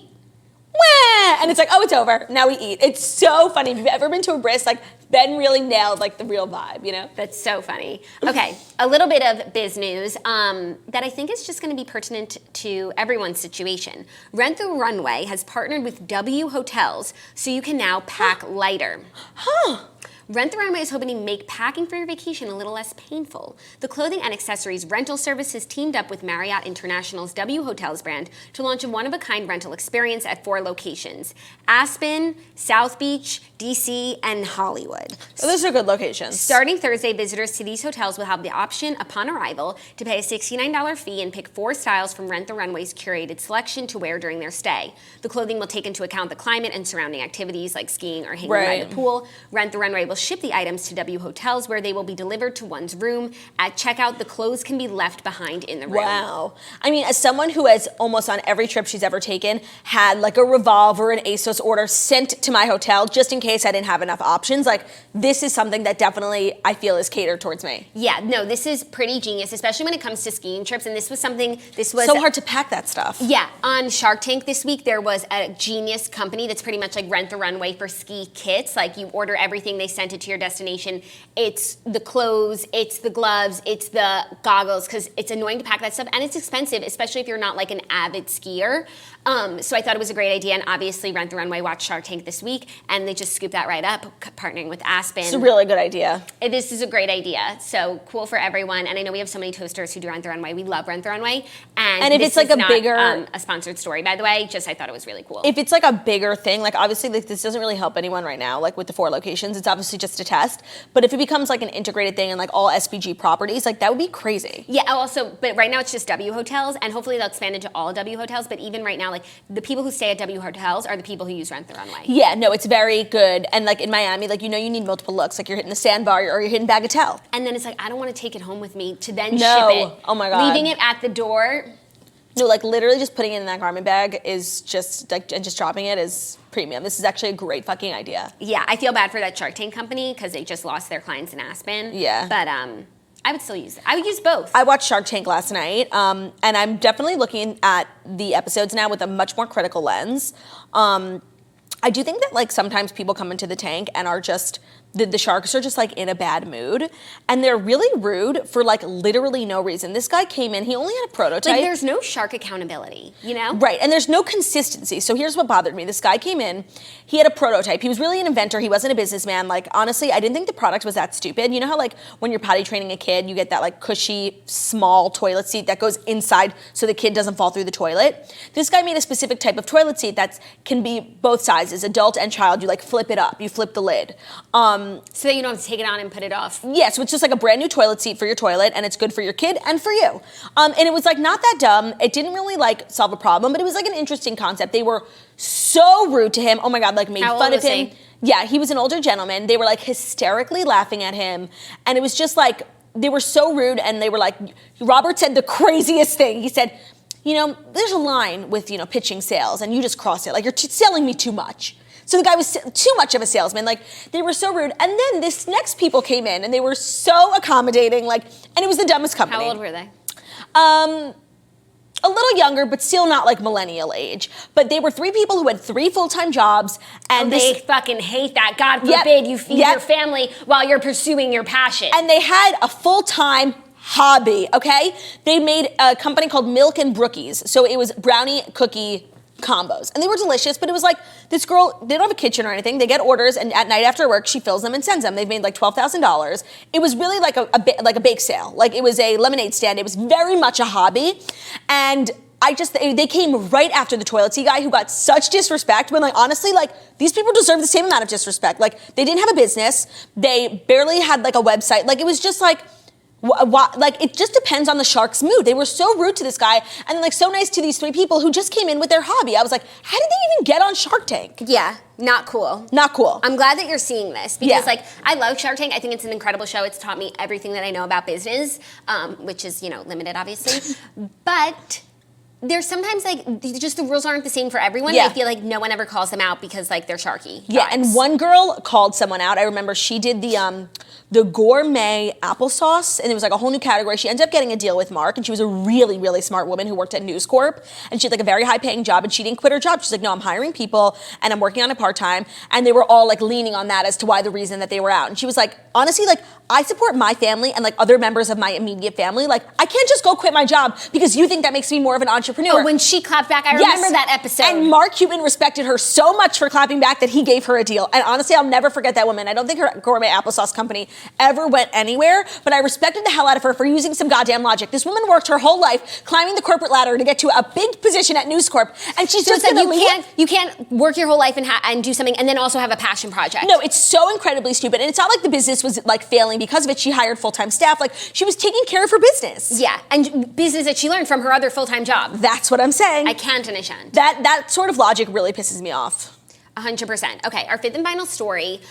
Wah! And it's like, oh, it's over. Now we eat. It's so funny. If you've ever been to a Bris, like, Ben really nailed, like, the real vibe, you know? That's so funny. Okay, a little bit of biz news that I think is just going to be pertinent to everyone's situation. Rent the Runway has partnered with W Hotels, so you can now pack lighter. Rent the Runway is hoping to make packing for your vacation a little less painful. The clothing and accessories rental service has teamed up with Marriott International's W Hotels brand to launch a one-of-a-kind rental experience at 4 locations: Aspen, South Beach, DC, and Hollywood. So those are good locations. Starting Thursday, visitors to these hotels will have the option upon arrival to pay a $69 fee and pick 4 styles from Rent the Runway's curated selection to wear during their stay. The clothing will take into account the climate and surrounding activities like skiing or hanging by the pool. Rent the Runway will ship the items to W Hotels, where they will be delivered to one's room. At checkout, the clothes can be left behind in the room. Wow. I mean, as someone who has almost on every trip she's ever taken had like a Revolve or an ASOS order sent to my hotel just in case I didn't have enough options, like this is something that definitely I feel is catered towards me. Yeah, no, this is pretty genius, especially when it comes to skiing trips. And this was so hard to pack that stuff. Yeah, on Shark Tank this week, there was a genius company that's pretty much like Rent the Runway for ski kits. Like you order everything, they sent it to your destination. It's the clothes, it's the gloves, it's the goggles, because it's annoying to pack that stuff and it's expensive, especially if you're not like an avid skier. So I thought it was a great idea, and obviously Rent the Runway watched Shark Tank this week, and they just scooped that right up, partnering with Aspen. It's a really good idea. This is a great idea. So cool for everyone, and I know we have so many toasters who do Rent the Runway. We love Rent the Runway, and if it's like a bigger, a sponsored story, by the way. Just I thought it was really cool. If it's like a bigger thing, like obviously like, this doesn't really help anyone right now. Like with the 4 locations, it's obviously just a test. But if it becomes like an integrated thing and like all SPG properties, like that would be crazy. Yeah. Also, but right now it's just W Hotels, and hopefully they'll expand into all W Hotels. But even right now, like the people who stay at W Hotels are the people who use Rent the Runway. Yeah, no, it's very good. And like in Miami, like you know you need multiple looks. Like you're hitting the Sandbar or you're hitting Bagatelle. And then it's like, I don't want to take it home with me to then ship it. Oh my God. Leaving it at the door. No, like literally just putting it in that garment bag is just like, and just dropping it is premium. This is actually a great fucking idea. Yeah, I feel bad for that Shark Tank company because they just lost their clients in Aspen. Yeah. But I would still use it. I would use both. I watched Shark Tank last night, and I'm definitely looking at the episodes now with a much more critical lens. I do think that like sometimes people come into the tank and are just the sharks are just like in a bad mood, and they're really rude for like literally no reason. This guy came in, he only had a prototype. Like there's no shark accountability, you know? Right, and there's no consistency. So here's what bothered me. This guy came in, he had a prototype. He was really an inventor, he wasn't a businessman. Like honestly, I didn't think the product was that stupid. You know how like when you're potty training a kid, you get that like cushy, small toilet seat that goes inside so the kid doesn't fall through the toilet? This guy made a specific type of toilet seat that can be both sizes, adult and child. You like flip it up, you flip the lid. So that you don't have to take it on and put it off. Yeah, so it's just like a brand new toilet seat for your toilet, and it's good for your kid and for you. And it was like not that dumb. It didn't really like solve a problem, but it was like an interesting concept. They were so rude to him. Oh my God, like made fun of him. Yeah, he was an older gentleman. They were like hysterically laughing at him, and it was just like they were so rude. And they were like, Robert said the craziest thing. He said, you know, there's a line with pitching sales, and you just cross it. Like you're selling me too much. So the guy was too much of a salesman. Like, they were so rude. And then this next people came in, and they were so accommodating, like, and it was the dumbest company. How old were they? A little younger, but still not like millennial age. But they were 3 people who had 3 full-time jobs, and they fucking hate that. God forbid you feed your family while you're pursuing your passion. And they had a full-time hobby, okay? They made a company called Milk and Brookies. So it was brownie cookie combos, and they were delicious. But it was like this girl, they don't have a kitchen or anything. They get orders, and at night after work she fills them and sends them. They've made like $12,000. It was really like a bake sale. Like it was a lemonade stand. It was very much a hobby. And they came right after the toilet seat guy, who got such disrespect, when like honestly, like these people deserve the same amount of disrespect. Like they didn't have a business, they barely had like a website. Like it was just like, Like, it just depends on the shark's mood. They were so rude to this guy and like so nice to these 3 people who just came in with their hobby. I was like, how did they even get on Shark Tank? Yeah, not cool. Not cool. I'm glad that you're seeing this because like I love Shark Tank. I think it's an incredible show. It's taught me everything that I know about business, which is, you know, limited obviously. But there's sometimes like just the rules aren't the same for everyone. Yeah. I feel like no one ever calls them out because like they're sharky. Yeah, vibes. and one girl called someone out. I remember she did the gourmet applesauce, and it was like a whole new category. She ended up getting a deal with Mark, and she was a really, really smart woman who worked at News Corp, and she had like a very high-paying job, and she didn't quit her job. She's like, no, I'm hiring people, and I'm working on it part-time, and they were all like leaning on that as to why the reason that they were out. And she was like, honestly, like, I support my family and like other members of my immediate family. Like, I can't just go quit my job because you think that makes me more of an entrepreneur. Oh, when she clapped back, I remember that episode. And Mark Cuban respected her so much for clapping back that he gave her a deal. And honestly, I'll never forget that woman. I don't think her gourmet applesauce company ever went anywhere, but I respected the hell out of her for using some goddamn logic. This woman worked her whole life climbing the corporate ladder to get to a big position at News Corp, and she's just gonna leave. You can't work your whole life and do something and then also have a passion project. No, it's so incredibly stupid, and it's not like the business was like failing because of it. She hired full-time staff. Like, she was taking care of her business. Yeah, and business that she learned from her other full-time job. That's what I'm saying. I can't and I shan't. That sort of logic really pisses me off. 100%. Okay, our 5th and final story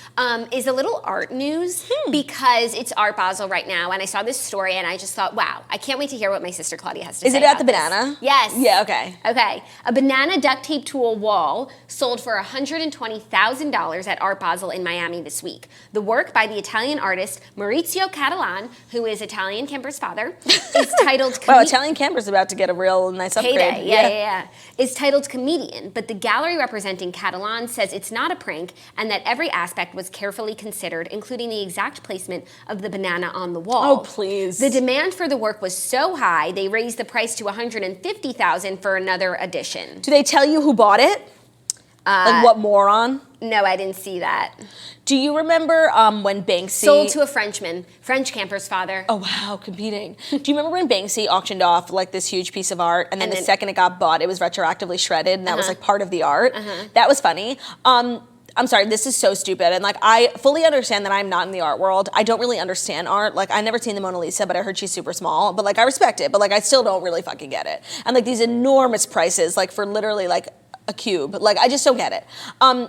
is a little art news because it's Art Basel right now, and I saw this story and I just thought, wow, I can't wait to hear what my sister Claudia has to say. Is it at the this. banana? Yes. Yeah, okay. Okay. A banana duct taped to a wall sold for $120,000 at Art Basel in Miami this week. The work by the Italian artist Maurizio Catalan, who is Italian Kimber's father, is titled... Wow, Italian Kimber's about to get a real nice upgrade. Payday. Yeah. Is titled Comedian, but the gallery representing Catalan says it's not a prank and that every aspect was carefully considered, including the exact placement of the banana on the wall. Oh, please. The demand for the work was so high, they raised the price to $150,000 for another edition. Do they tell you who bought it? Like what moron? No, I didn't see that. Do you remember when Banksy... Sold to a Frenchman, French camper's father. Oh, wow, competing. Do you remember when Banksy auctioned off like this huge piece of art and then the second it got bought, it was retroactively shredded and that was like part of the art? That was funny. I'm sorry, this is so stupid. And like, I fully understand that I'm not in the art world. I don't really understand art. Like, I've never seen the Mona Lisa, but I heard she's super small. But like, I respect it, but like, I still don't really fucking get it. And like these enormous prices, like for literally like a cube. Like, I just don't get it.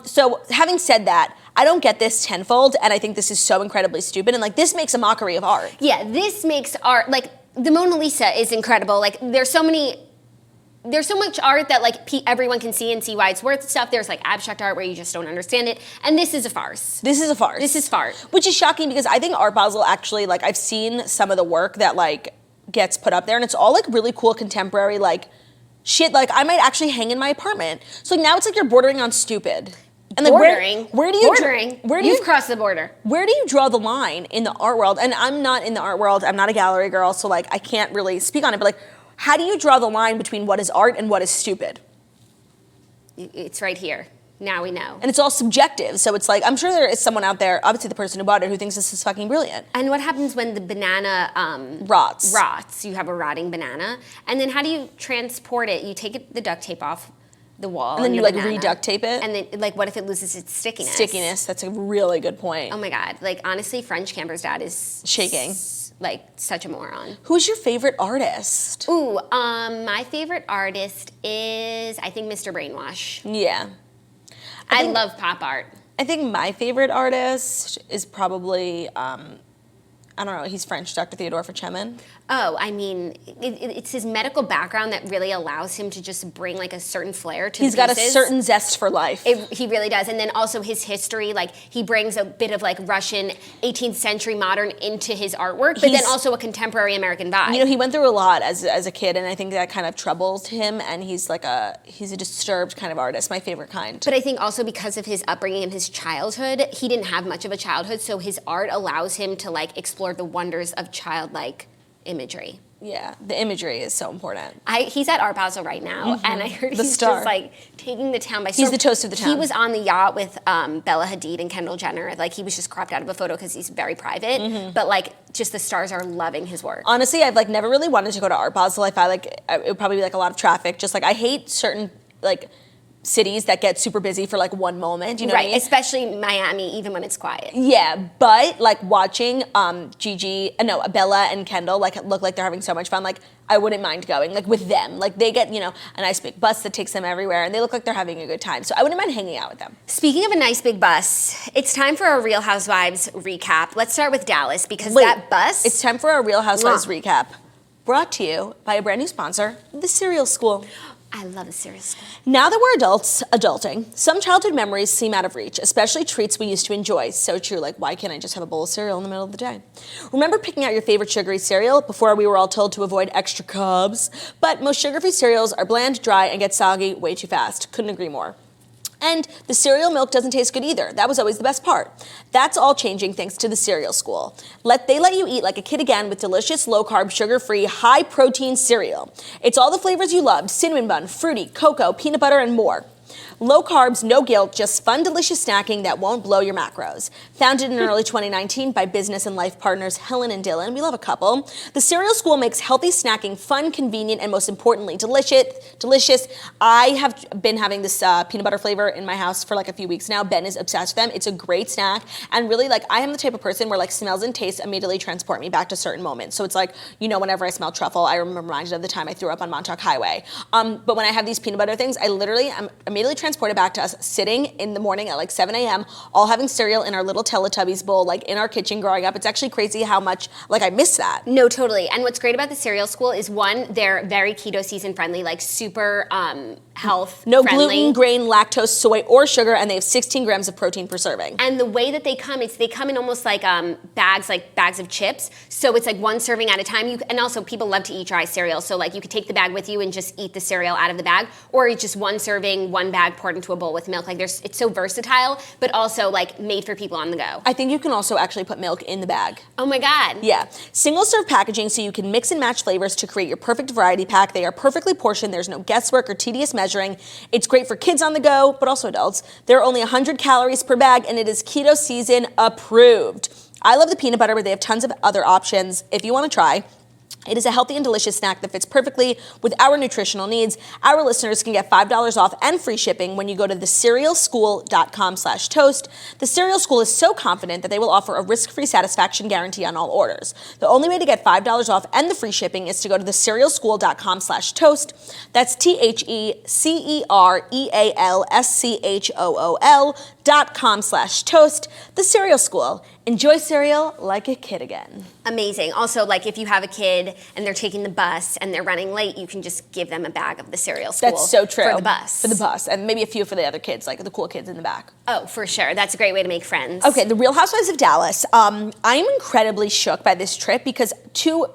So having said that, I don't get this tenfold, and I think this is so incredibly stupid, and like, this makes a mockery of art. Yeah, this makes art, like, the Mona Lisa is incredible. Like, there's so much art that like everyone can see and see why it's worth stuff. There's like abstract art where you just don't understand it, and this is a farce. This is a farce. This is farce. Which is shocking because I think Art Basel actually, like, I've seen some of the work that like gets put up there, and it's all like really cool contemporary like shit. Like, I might actually hang in my apartment. So like, now it's like you're bordering on stupid. And like, where do you You've crossed the border. Where do you draw the line in the art world? And I'm not in the art world. I'm not a gallery girl, so like I can't really speak on it. But like, how do you draw the line between what is art and what is stupid? It's right here. Now we know. And it's all subjective. So it's like, I'm sure there is someone out there, obviously the person who bought it, who thinks this is fucking brilliant. And what happens when the banana rots? Rots. You have a rotting banana. And then how do you transport it? You take the duct tape off the wall. And then you like re-duct tape it? And then like, what if it loses its stickiness? Stickiness, that's a really good point. Oh my God. Like, honestly, French camper's dad is shaking. Like, such a moron. Who's your favorite artist? Ooh, my favorite artist is, I think, Mr. Brainwash. Yeah. I love pop art. I think my favorite artist is probably, I don't know, he's French, Dr. Theodore Chemin. Oh, I mean, it's his medical background that really allows him to just bring like a certain flair to the pieces. He's got a certain zest for life. He really does. And then also his history, like he brings a bit of like Russian 18th century modern into his artwork, but then also a contemporary American vibe. You know, he went through a lot as a kid, and I think that kind of troubles him, and he's a disturbed kind of artist, my favorite kind. But I think also because of his upbringing and his childhood, he didn't have much of a childhood, so his art allows him to like explore the wonders of childlike imagery. Yeah, the imagery is so important. He's at Art Basel right now, and I heard he's just like taking the town by storm. He's the toast of the town. He was on the yacht with Bella Hadid and Kendall Jenner. Like, he was just cropped out of a photo because he's very private, but like, just the stars are loving his work. Honestly, I've like never really wanted to go to Art Basel. I find like it would probably be like a lot of traffic. Just like, I hate certain like cities that get super busy for like one moment, you know what I mean? Especially Miami, even when it's quiet. Yeah, but like watching Bella and Kendall like look like they're having so much fun, like I wouldn't mind going like with them. Like they get, a nice big bus that takes them everywhere and they look like they're having a good time. So I wouldn't mind hanging out with them. Speaking of a nice big bus, it's time for a Real Housewives recap. Let's start with Dallas because that bus. It's time for a Real Housewives recap. Brought to you by a brand new sponsor, the Cereal School. I love a cereal school. Now that we're adults, adulting, some childhood memories seem out of reach, especially treats we used to enjoy. So true, like why can't I just have a bowl of cereal in the middle of the day? Remember picking out your favorite sugary cereal before we were all told to avoid extra carbs? But most sugar-free cereals are bland, dry, and get soggy way too fast. Couldn't agree more. And the cereal milk doesn't taste good either. That was always the best part. That's all changing thanks to the Cereal School. They let you eat like a kid again with delicious, low-carb, sugar-free, high-protein cereal. It's all the flavors you loved: cinnamon bun, fruity, cocoa, peanut butter, and more. Low carbs, no guilt, just fun, delicious snacking that won't blow your macros. Founded in early 2019 by business and life partners Helen and Dylan, we love a couple, the Cereal School makes healthy snacking fun, convenient, and most importantly, delicious. I have been having this peanut butter flavor in my house for like a few weeks now. Ben is obsessed with them. It's a great snack. And really, like, I am the type of person where like smells and tastes immediately transport me back to certain moments. So it's like, whenever I smell truffle, I am reminded of the time I threw up on Montauk Highway. But when I have these peanut butter things, I literally am immediately transported back to us sitting in the morning at like 7 a.m., all having cereal in our little Teletubbies bowl, like in our kitchen growing up. It's actually crazy how much, like, I miss that. No, totally. And what's great about the Cereal School is, one, they're very keto season friendly, like super health No friendly. gluten, grain, lactose, soy, or sugar, and they have 16 grams of protein per serving. And the way that they come in almost like bags of chips. So it's like one serving at a time. And also people love to eat dry cereal. So like you could take the bag with you and just eat the cereal out of the bag, or it's just one serving, one bag poured into a bowl with milk. Like it's so versatile, but also like made for people on the go. I think you can also actually put milk in the bag. Oh my God. Yeah. Single serve packaging so you can mix and match flavors to create your perfect variety pack. They are perfectly portioned. There's no guesswork or tedious measuring. It's great for kids on the go, but also adults. There are only 100 calories per bag, and it is keto season approved. I love the peanut butter, but they have tons of other options if you want to try. It is a healthy and delicious snack that fits perfectly with our nutritional needs. Our listeners can get $5 off and free shipping when you go to thecerealschool.com/toast. The Cereal School is so confident that they will offer a risk-free satisfaction guarantee on all orders. The only way to get $5 off and the free shipping is to go to thecerealschool.com/toast. That's TheCerealSchool.com/toast. The Cereal School. Enjoy cereal like a kid again. Amazing. Also, like if you have a kid and they're taking the bus and they're running late, you can just give them a bag of the Cereal School. That's so true. For the bus. For the bus. And maybe a few for the other kids, like the cool kids in the back. Oh, for sure. That's a great way to make friends. Okay, the Real Housewives of Dallas. I am incredibly shook by this trip because to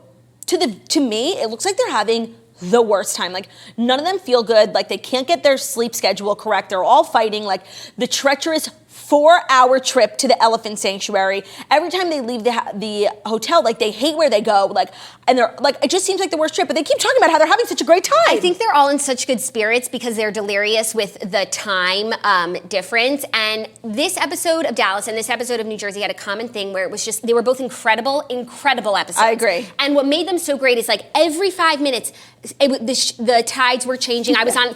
me, it looks like they're having the worst time. Like, none of them feel good. Like, they can't get their sleep schedule correct. They're all fighting. Like, the treacherous 4-hour trip to the elephant sanctuary. Every time they leave the hotel, like, they hate where they go. Like, and they're like, it just seems like the worst trip. But they keep talking about how they're having such a great time. I think they're all in such good spirits because they're delirious with the time difference. And this episode of Dallas and this episode of New Jersey had a common thing where it was just, they were both incredible episodes. I agree. And what made them so great is like every 5 minutes, the tides were changing. I was on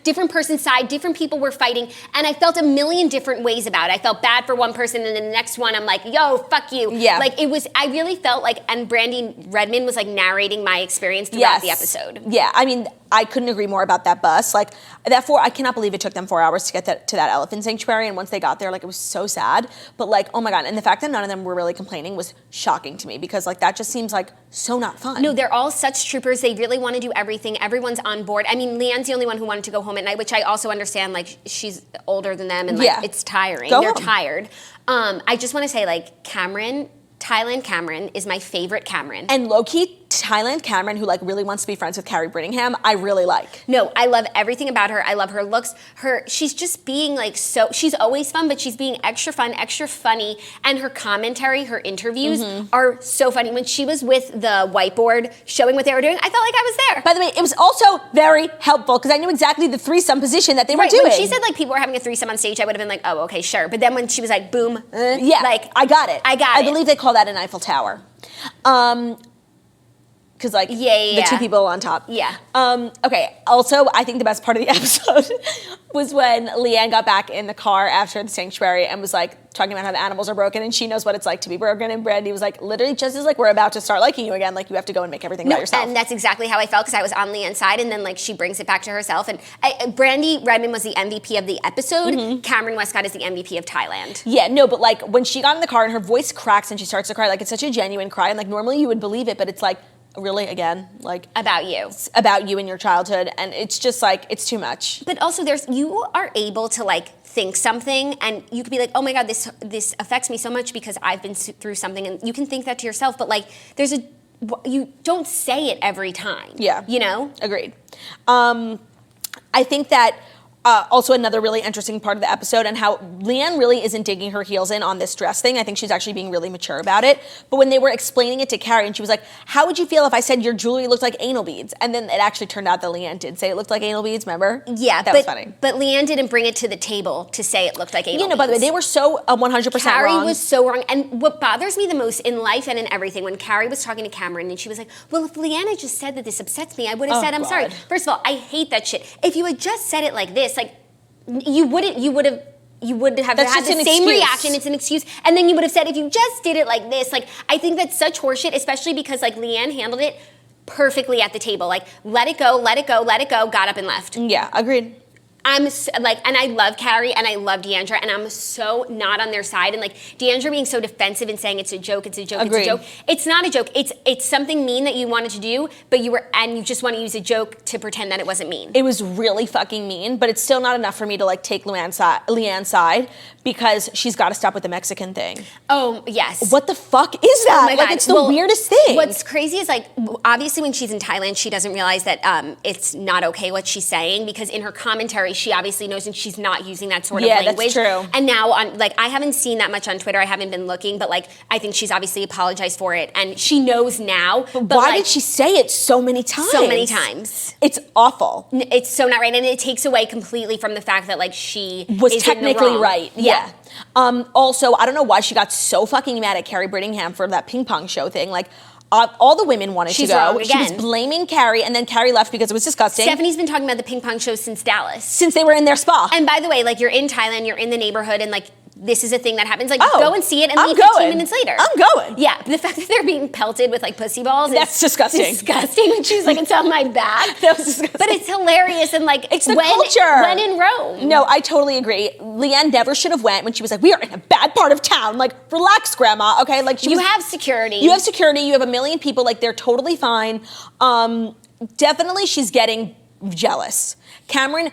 different person's side, different people were fighting, and I felt a million different ways about it. I felt bad for one person, and then the next one, I'm like, yo, fuck you. Yeah. Like, I really felt like, and Brandy Redmond was like narrating my experience throughout the episode. Yeah, I mean, I couldn't agree more about that bus. Like, I cannot believe it took them 4 hours to get to that elephant sanctuary, and once they got there, like, it was so sad. But like, oh my God, and the fact that none of them were really complaining was shocking to me because like, that just seems like so not fun. No, they're all such troopers. They really want to do everything. Everyone's on board. I mean, Leanne's the only one who wanted to go home at night, which I also understand. Like, she's older than them, and like, it's tiring. They're tired. I just want to say, like, Thailand Cameron is my favorite Cameron. And low-key, Thailand Cameron, who like really wants to be friends with Carrie Brittingham, I really like. No, I love everything about her. I love her looks. She's just being like she's always fun, but she's being extra fun, extra funny. And her commentary, her interviews are so funny. When she was with the whiteboard showing what they were doing, I felt like I was there. By the way, it was also very helpful because I knew exactly the threesome position that they were doing. When she said like people were having a threesome on stage, I would have been like, oh, okay, sure. But then when she was like, boom, like I got it. I believe they call that an Eiffel Tower. because like the two people on top. Yeah. Okay. Also, I think the best part of the episode was when Leanne got back in the car after the sanctuary and was like talking about how the animals are broken and she knows what it's like to be broken. And Brandy was like, literally, just as like we're about to start liking you again, like you have to go and make everything about yourself. And that's exactly how I felt because I was on Leanne's side, and then like she brings it back to herself. And Brandy Redmond was the MVP of the episode. Cameron Westcott is the MVP of Thailand. Yeah, no, but like when she got in the car and her voice cracks and she starts to cry, like it's such a genuine cry, and like normally you would believe it, but it's like, really, again, like about you and your childhood, and it's just like it's too much. But also you are able to like think something and you could be like, oh my god, this affects me so much because I've been through something, and you can think that to yourself, but like you don't say it every time. Yeah, you know. Agreed. I think that also another really interesting part of the episode, and how Leanne really isn't digging her heels in on this dress thing. I think she's actually being really mature about it. But when they were explaining it to Carrie, and she was like, how would you feel if I said your jewelry looked like anal beads? And then it actually turned out that Leanne did say it looked like anal beads, remember? Yeah, that was funny. But Leanne didn't bring it to the table to say it looked like anal beads. You know, by the way, they were so 100% Carrie wrong. was so wrong. And what bothers me the most in life and in everything, when Carrie was talking to Cameron and she was like, well, if Leanne had just said that this upsets me, I would have said, I'm sorry. First of all, I hate that shit. If you had just said it like this, like, you would have That's had the same reaction. It's an excuse. And then you would have said, if you just did it like this, like, I think that's such horseshit, especially because like Leanne handled it perfectly at the table. Like, let it go, got up and left. Yeah, agreed. I'm so, like, and I love Carrie and I love Deandra, and I'm so not on their side. And like Deandra being so defensive and saying it's a joke, it's a joke, Agreed. it's a joke. It's not a joke. It's something mean that you wanted to do, but you just want to use a joke to pretend that it wasn't mean. It was really fucking mean, but it's still not enough for me to like take Leanne's side, because she's got to stop with the Mexican thing. Oh, yes. What the fuck is that? Oh my God. Like, it's the weirdest thing. What's crazy is like, obviously when she's in Thailand, she doesn't realize that it's not okay what she's saying, because in her commentary, she obviously knows and she's not using that sort of language. Yeah, that's true. And now on, like, I haven't seen that much on Twitter. I haven't been looking, but like, I think she's obviously apologized for it and she knows now. But why like, did she say it so many times? So many times. It's awful. It's so not right. And it takes away completely from the fact that like she was is technically right. Yeah. Also, I don't know why she got so fucking mad at Carrie Brittingham for that ping pong show thing. Like, all the women wanted to go. Wrong again. She was blaming Carrie, and then Carrie left because it was disgusting. Stephanie's been talking about the ping pong show since Dallas. Since they were in their spa. And by the way, like, you're in Thailand, you're in the neighborhood, and like, this is a thing that happens. Like, go and see it and leave 15 minutes later. I'm going. Yeah, the fact that they're being pelted with like pussy balls. That's disgusting. Disgusting. And she's like, it's on my back. That was disgusting. But it's hilarious and like, it's the culture. When in Rome. No, I totally agree. Leanne never should have went when she was like, we are in a bad part of town. Like, relax, grandma. Okay, like you have security. You have security. You have a million people. Like, they're totally fine. Definitely, she's getting jealous. Cameron,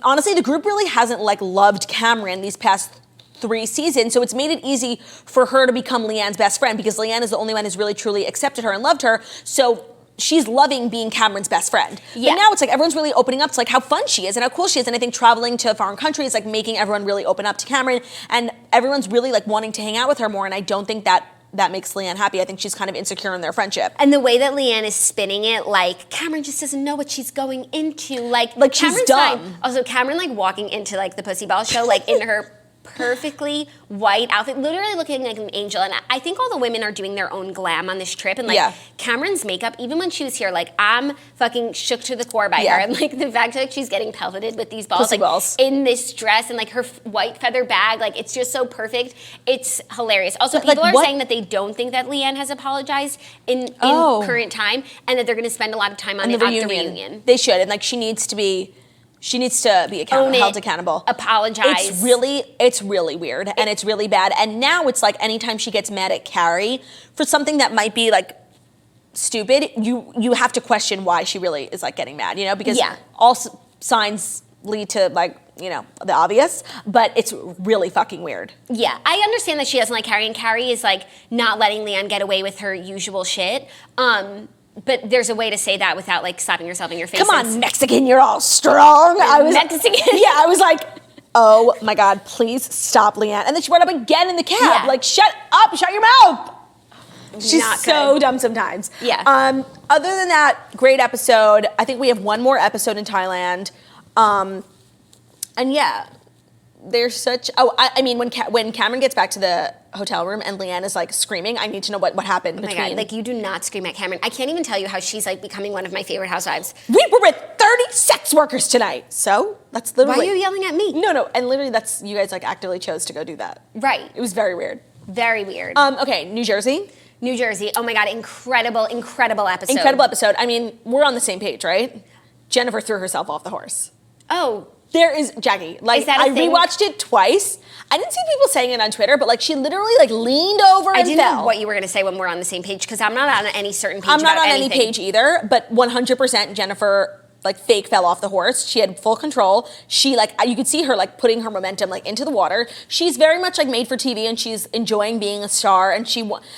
honestly, the group really hasn't like loved Cameron these past 3 seasons, so it's made it easy for her to become Leanne's best friend, because Leanne is the only one who's really truly accepted her and loved her. So she's loving being Cameron's best friend. Yeah. But now it's like everyone's really opening up to like how fun she is and how cool she is. And I think traveling to foreign countries like making everyone really open up to Cameron, and everyone's really like wanting to hang out with her more. And I don't think that makes Leanne happy. I think she's kind of insecure in their friendship. And the way that Leanne is spinning it, like, Cameron just doesn't know what she's going into. Like she's Cameron's dumb. fine. Also, Cameron like walking into like the Pussy Ball show, like in her perfectly white outfit, literally looking like an angel. And I think all the women are doing their own glam on this trip. And like Cameron's makeup, even when she was here, like I'm fucking shook to the core by her. And like the fact that like, she's getting pelleted with these balls, Pussy balls in this dress, and like her white feather bag, like it's just so perfect. It's hilarious. Also, people are saying that they don't think that Leanne has apologized in current time, and that they're going to spend a lot of time on it at the reunion. They should, and like she needs to be held accountable. Apologize. It's really weird and it's really bad. And now it's like anytime she gets mad at Carrie for something that might be like stupid, you have to question why she really is like getting mad, you know? Because all signs lead to like, you know, the obvious, but it's really fucking weird. Yeah, I understand that she doesn't like Carrie, and Carrie is like not letting Leanne get away with her usual shit. But there's a way to say that without like slapping yourself in your face. Come on, Mexican, you're all strong. Mexican. Yeah, I was like, oh my God, please stop, Leanne. And then she brought up again in the cab. Yeah. Like, shut up, shut your mouth. She's so dumb sometimes. Yeah. Other than that, great episode. I think we have one more episode in Thailand. And yeah, there's such. I mean, when Cameron gets back to the hotel room and Leanne is like screaming. I need to know what happened between. Oh my God, like you do not scream at Cameron. I can't even tell you how she's like becoming one of my favorite housewives. We were with 30 sex workers tonight. So that's literally. Why are you yelling at me? No, and literally that's, you guys like actively chose to go do that. Right. It was very weird. Very weird. Okay, New Jersey. New Jersey. Oh my God, incredible episode. Incredible episode. I mean, we're on the same page, right? Jennifer threw herself off the horse. Oh. There is, Jackie, like, is that I thing? rewatched it twice. I didn't see people saying it on Twitter, but like she literally like leaned over and I didn't fell. know what you were going to say when we're on the same page because I'm not on any certain page I'm not about on anything. any page either, but 100% Jennifer like fake fell off the horse. She had full control. She like, you could see her like putting her momentum like into the water. She's very much like made for TV and she's enjoying being a star. And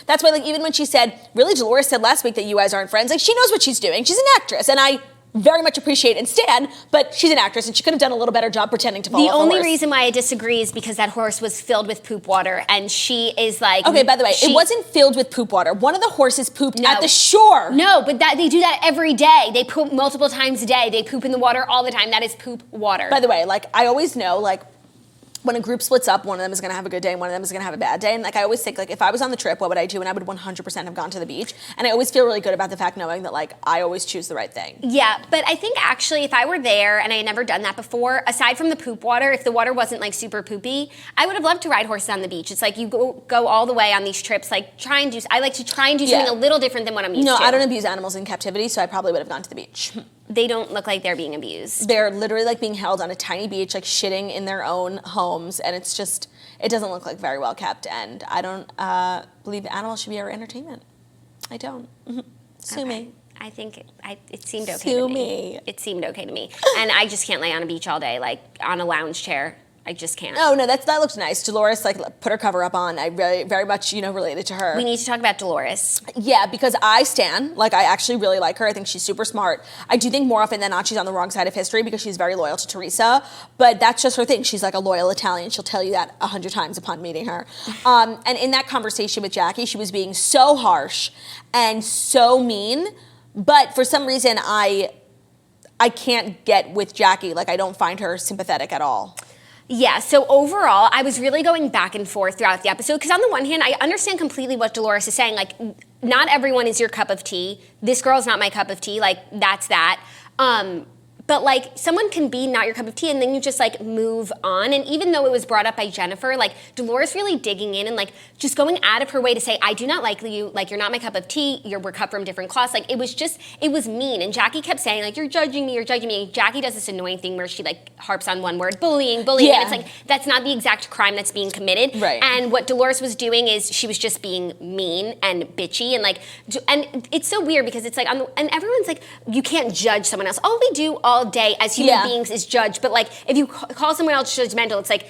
that's why like even when she said, really Dolores said last week that you guys aren't friends, like she knows what she's doing. She's an actress and I very much appreciate and stan, but she's an actress and she could have done a little better job pretending to fall off the horse. The only reason why I disagree is because that horse was filled with poop water and she is like... Okay, by the way, it wasn't filled with poop water. One of the horses pooped at the shore. No, but they do that every day. They poop multiple times a day. They poop in the water all the time. That is poop water. By the way, like I always know, like when a group splits up, one of them is going to have a good day and one of them is going to have a bad day. And like I always think, like if I was on the trip, what would I do? And I would 100% have gone to the beach. And I always feel really good about the fact knowing that like I always choose the right thing. Yeah, but I think actually if I were there and I had never done that before, aside from the poop water, if the water wasn't like super poopy, I would have loved to ride horses on the beach. It's like you go all the way on these trips, like I like to try and do something a little different than what I'm used to. No, I don't abuse animals in captivity, so I probably would have gone to the beach. They don't look like they're being abused. They're literally like being held on a tiny beach, like shitting in their own homes, and it's just, it doesn't look like very well kept, and I don't believe animals should be our entertainment. I don't. Sue me. I think it seemed okay Sue to me. me. It seemed okay to me. And I just can't lay on a beach all day, like on a lounge chair. I just can't. Oh no, that looked nice. Dolores like put her cover up on. I very much related to her. We need to talk about Dolores. Yeah, because I actually really like her. I think she's super smart. I do think more often than not she's on the wrong side of history because she's very loyal to Teresa. But that's just her thing. She's like a loyal Italian. She'll tell you that 100 times upon meeting her. And in that conversation with Jackie, she was being so harsh and so mean. But for some reason, I can't get with Jackie. Like I don't find her sympathetic at all. Yeah, so overall, I was really going back and forth throughout the episode because on the one hand, I understand completely what Dolores is saying. Like, not everyone is your cup of tea. This girl's not my cup of tea. Like, that's that. But like someone can be not your cup of tea and then you just like move on. And even though it was brought up by Jennifer, like Dolores really digging in and like just going out of her way to say, I do not like you, like you're not my cup of tea, we're cut from different cloths. Like it was mean. And Jackie kept saying like, you're judging me. Jackie does this annoying thing where she like harps on one word, bullying. Yeah. And it's like, that's not the exact crime that's being committed. Right. And what Dolores was doing is she was just being mean and bitchy and like, and it's so weird because it's like, and everyone's like, you can't judge someone else. All we do all day as human beings is judge, but like if you call someone else judgmental, it's like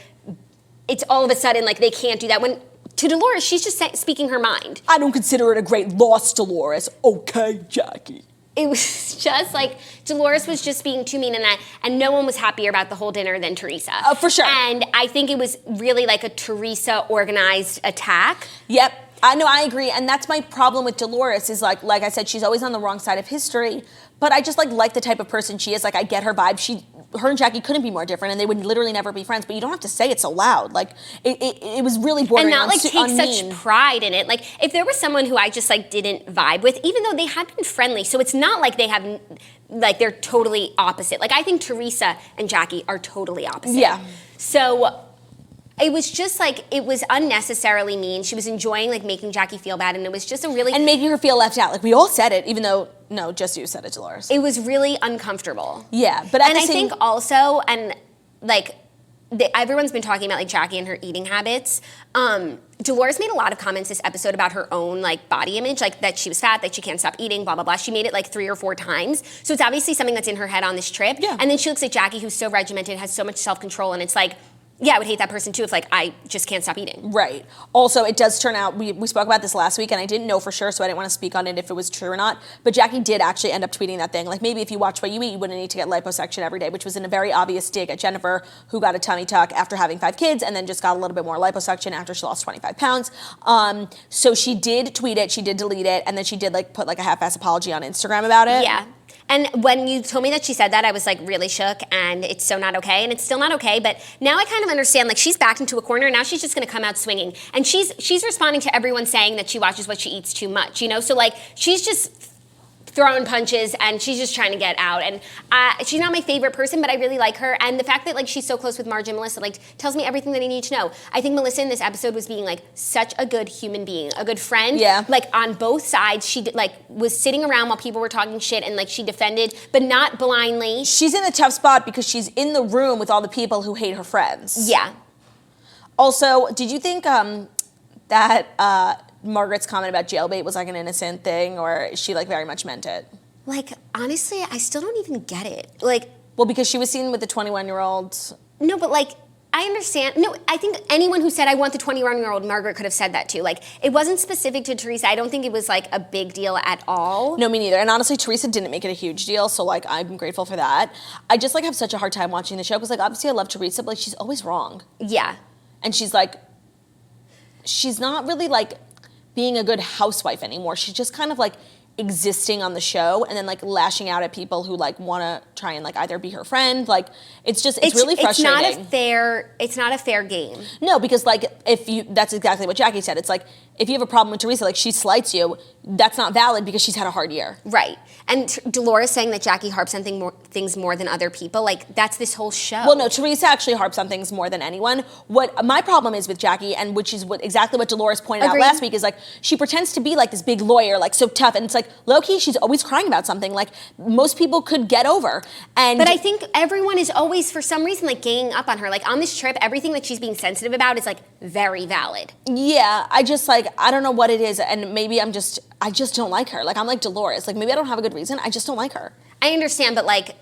it's all of a sudden like they can't do that. When to Dolores, she's just speaking her mind. I don't consider it a great loss, Dolores. Okay, Jackie. It was just like Dolores was just being too mean, and no one was happier about the whole dinner than Teresa. For sure. And I think it was really like a Teresa organized attack. Yep. I agree, and that's my problem with Dolores is like I said, she's always on the wrong side of history, but I just like the type of person she is. Like I get her vibe. Her and Jackie couldn't be more different, and they would literally never be friends. But you don't have to say it so loud. Like it was really bordering and not like on take such pride in it. Like if there was someone who I just like didn't vibe with, even though they had been friendly, so it's not like they have like they're totally opposite. Like I think Teresa and Jackie are totally opposite. Yeah. So it was just like, it was unnecessarily mean. She was enjoying like making Jackie feel bad, and it was just a really... And making her feel left out. Like we all said it, even though, no, just you said it, Dolores. It was really uncomfortable. Yeah, but I think also, and like, everyone's been talking about like Jackie and her eating habits. Dolores made a lot of comments this episode about her own like body image, like that she was fat, that she can't stop eating, blah, blah, blah. She made it like 3 or 4 times. So it's obviously something that's in her head on this trip. Yeah. And then she looks at Jackie, who's so regimented, has so much self-control, and it's like, yeah, I would hate that person too if like I just can't stop eating. Right. Also, it does turn out, we spoke about this last week and I didn't know for sure, so I didn't want to speak on it if it was true or not, but Jackie did actually end up tweeting that thing. Like maybe if you watch what you eat, you wouldn't need to get liposuction every day, which was in a very obvious dig at Jennifer, who got a tummy tuck after having 5 kids and then just got a little bit more liposuction after she lost 25 pounds. So she did tweet it, she did delete it, and then she did like put like a half-ass apology on Instagram about it. Yeah. And when you told me that she said that, I was like really shook, and it's so not okay, and it's still not okay. But now I kind of understand. Like, she's backed into a corner, and now she's just going to come out swinging, and she's responding to everyone saying that she watches what she eats too much. You know, so like she's just throwing punches, and she's just trying to get out. And she's not my favorite person, but I really like her. And the fact that like she's so close with Marge and Melissa like tells me everything that I need to know. I think Melissa in this episode was being like such a good human being, a good friend. Yeah. Like on both sides, she like was sitting around while people were talking shit, and like she defended, but not blindly. She's in a tough spot because she's in the room with all the people who hate her friends. Yeah. Also, did you think that Margaret's comment about jailbait was like an innocent thing, or she like very much meant it? Like, honestly, I still don't even get it. Like, well, because she was seen with the 21-year-old. No, but like, I understand. No, I think anyone who said I want the 21-year-old Margaret could have said that too. Like, it wasn't specific to Teresa. I don't think it was like a big deal at all. No, me neither. And honestly, Teresa didn't make it a huge deal, so like I'm grateful for that. I just like have such a hard time watching the show because like obviously I love Teresa, but like she's always wrong. Yeah. And she's not really like being a good housewife anymore. She's just kind of like existing on the show and then like lashing out at people who like want to try and like either be her friend. Like it's really frustrating. It's not a fair game. No, because like that's exactly what Jackie said. It's like if you have a problem with Teresa, like she slights you, that's not valid because she's had a hard year. Right. And Dolores saying that Jackie harps on things more than other people, like that's this whole show. Well, no, Teresa actually harps on things more than anyone. What my problem is with Jackie, and which is exactly what Dolores pointed out last week, is like she pretends to be like this big lawyer, like so tough, and it's like low-key, she's always crying about something like most people could get over. But I think everyone is always, for some reason, like ganging up on her. Like on this trip, everything that she's being sensitive about is like very valid. Yeah, I don't know what it is, and maybe I just don't like her. Like I'm like Dolores. Like maybe I don't have a good reason. I just don't like her. I understand, but like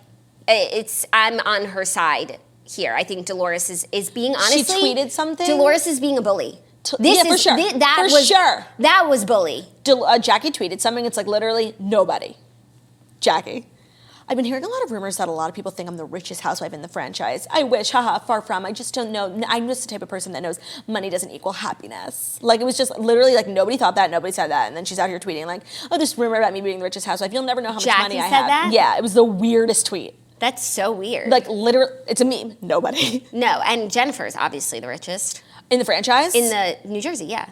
I'm on her side here. I think Dolores is being, honestly. She tweeted something. Dolores is being a bully. For sure. That was bully. Jackie tweeted something. It's like literally nobody. Jackie. I've been hearing a lot of rumors that a lot of people think I'm the richest housewife in the franchise. I wish, haha, far from. I just don't know. I'm just the type of person that knows money doesn't equal happiness. Like, it was just literally like nobody thought that, nobody said that. And then she's out here tweeting like, oh, this rumor about me being the richest housewife. You'll never know how much money I have. Jackie said that? Yeah, it was the weirdest tweet. That's so weird. Like, literally, it's a meme. Nobody. No, and Jennifer's obviously the richest. In the franchise? In the New Jersey, yeah.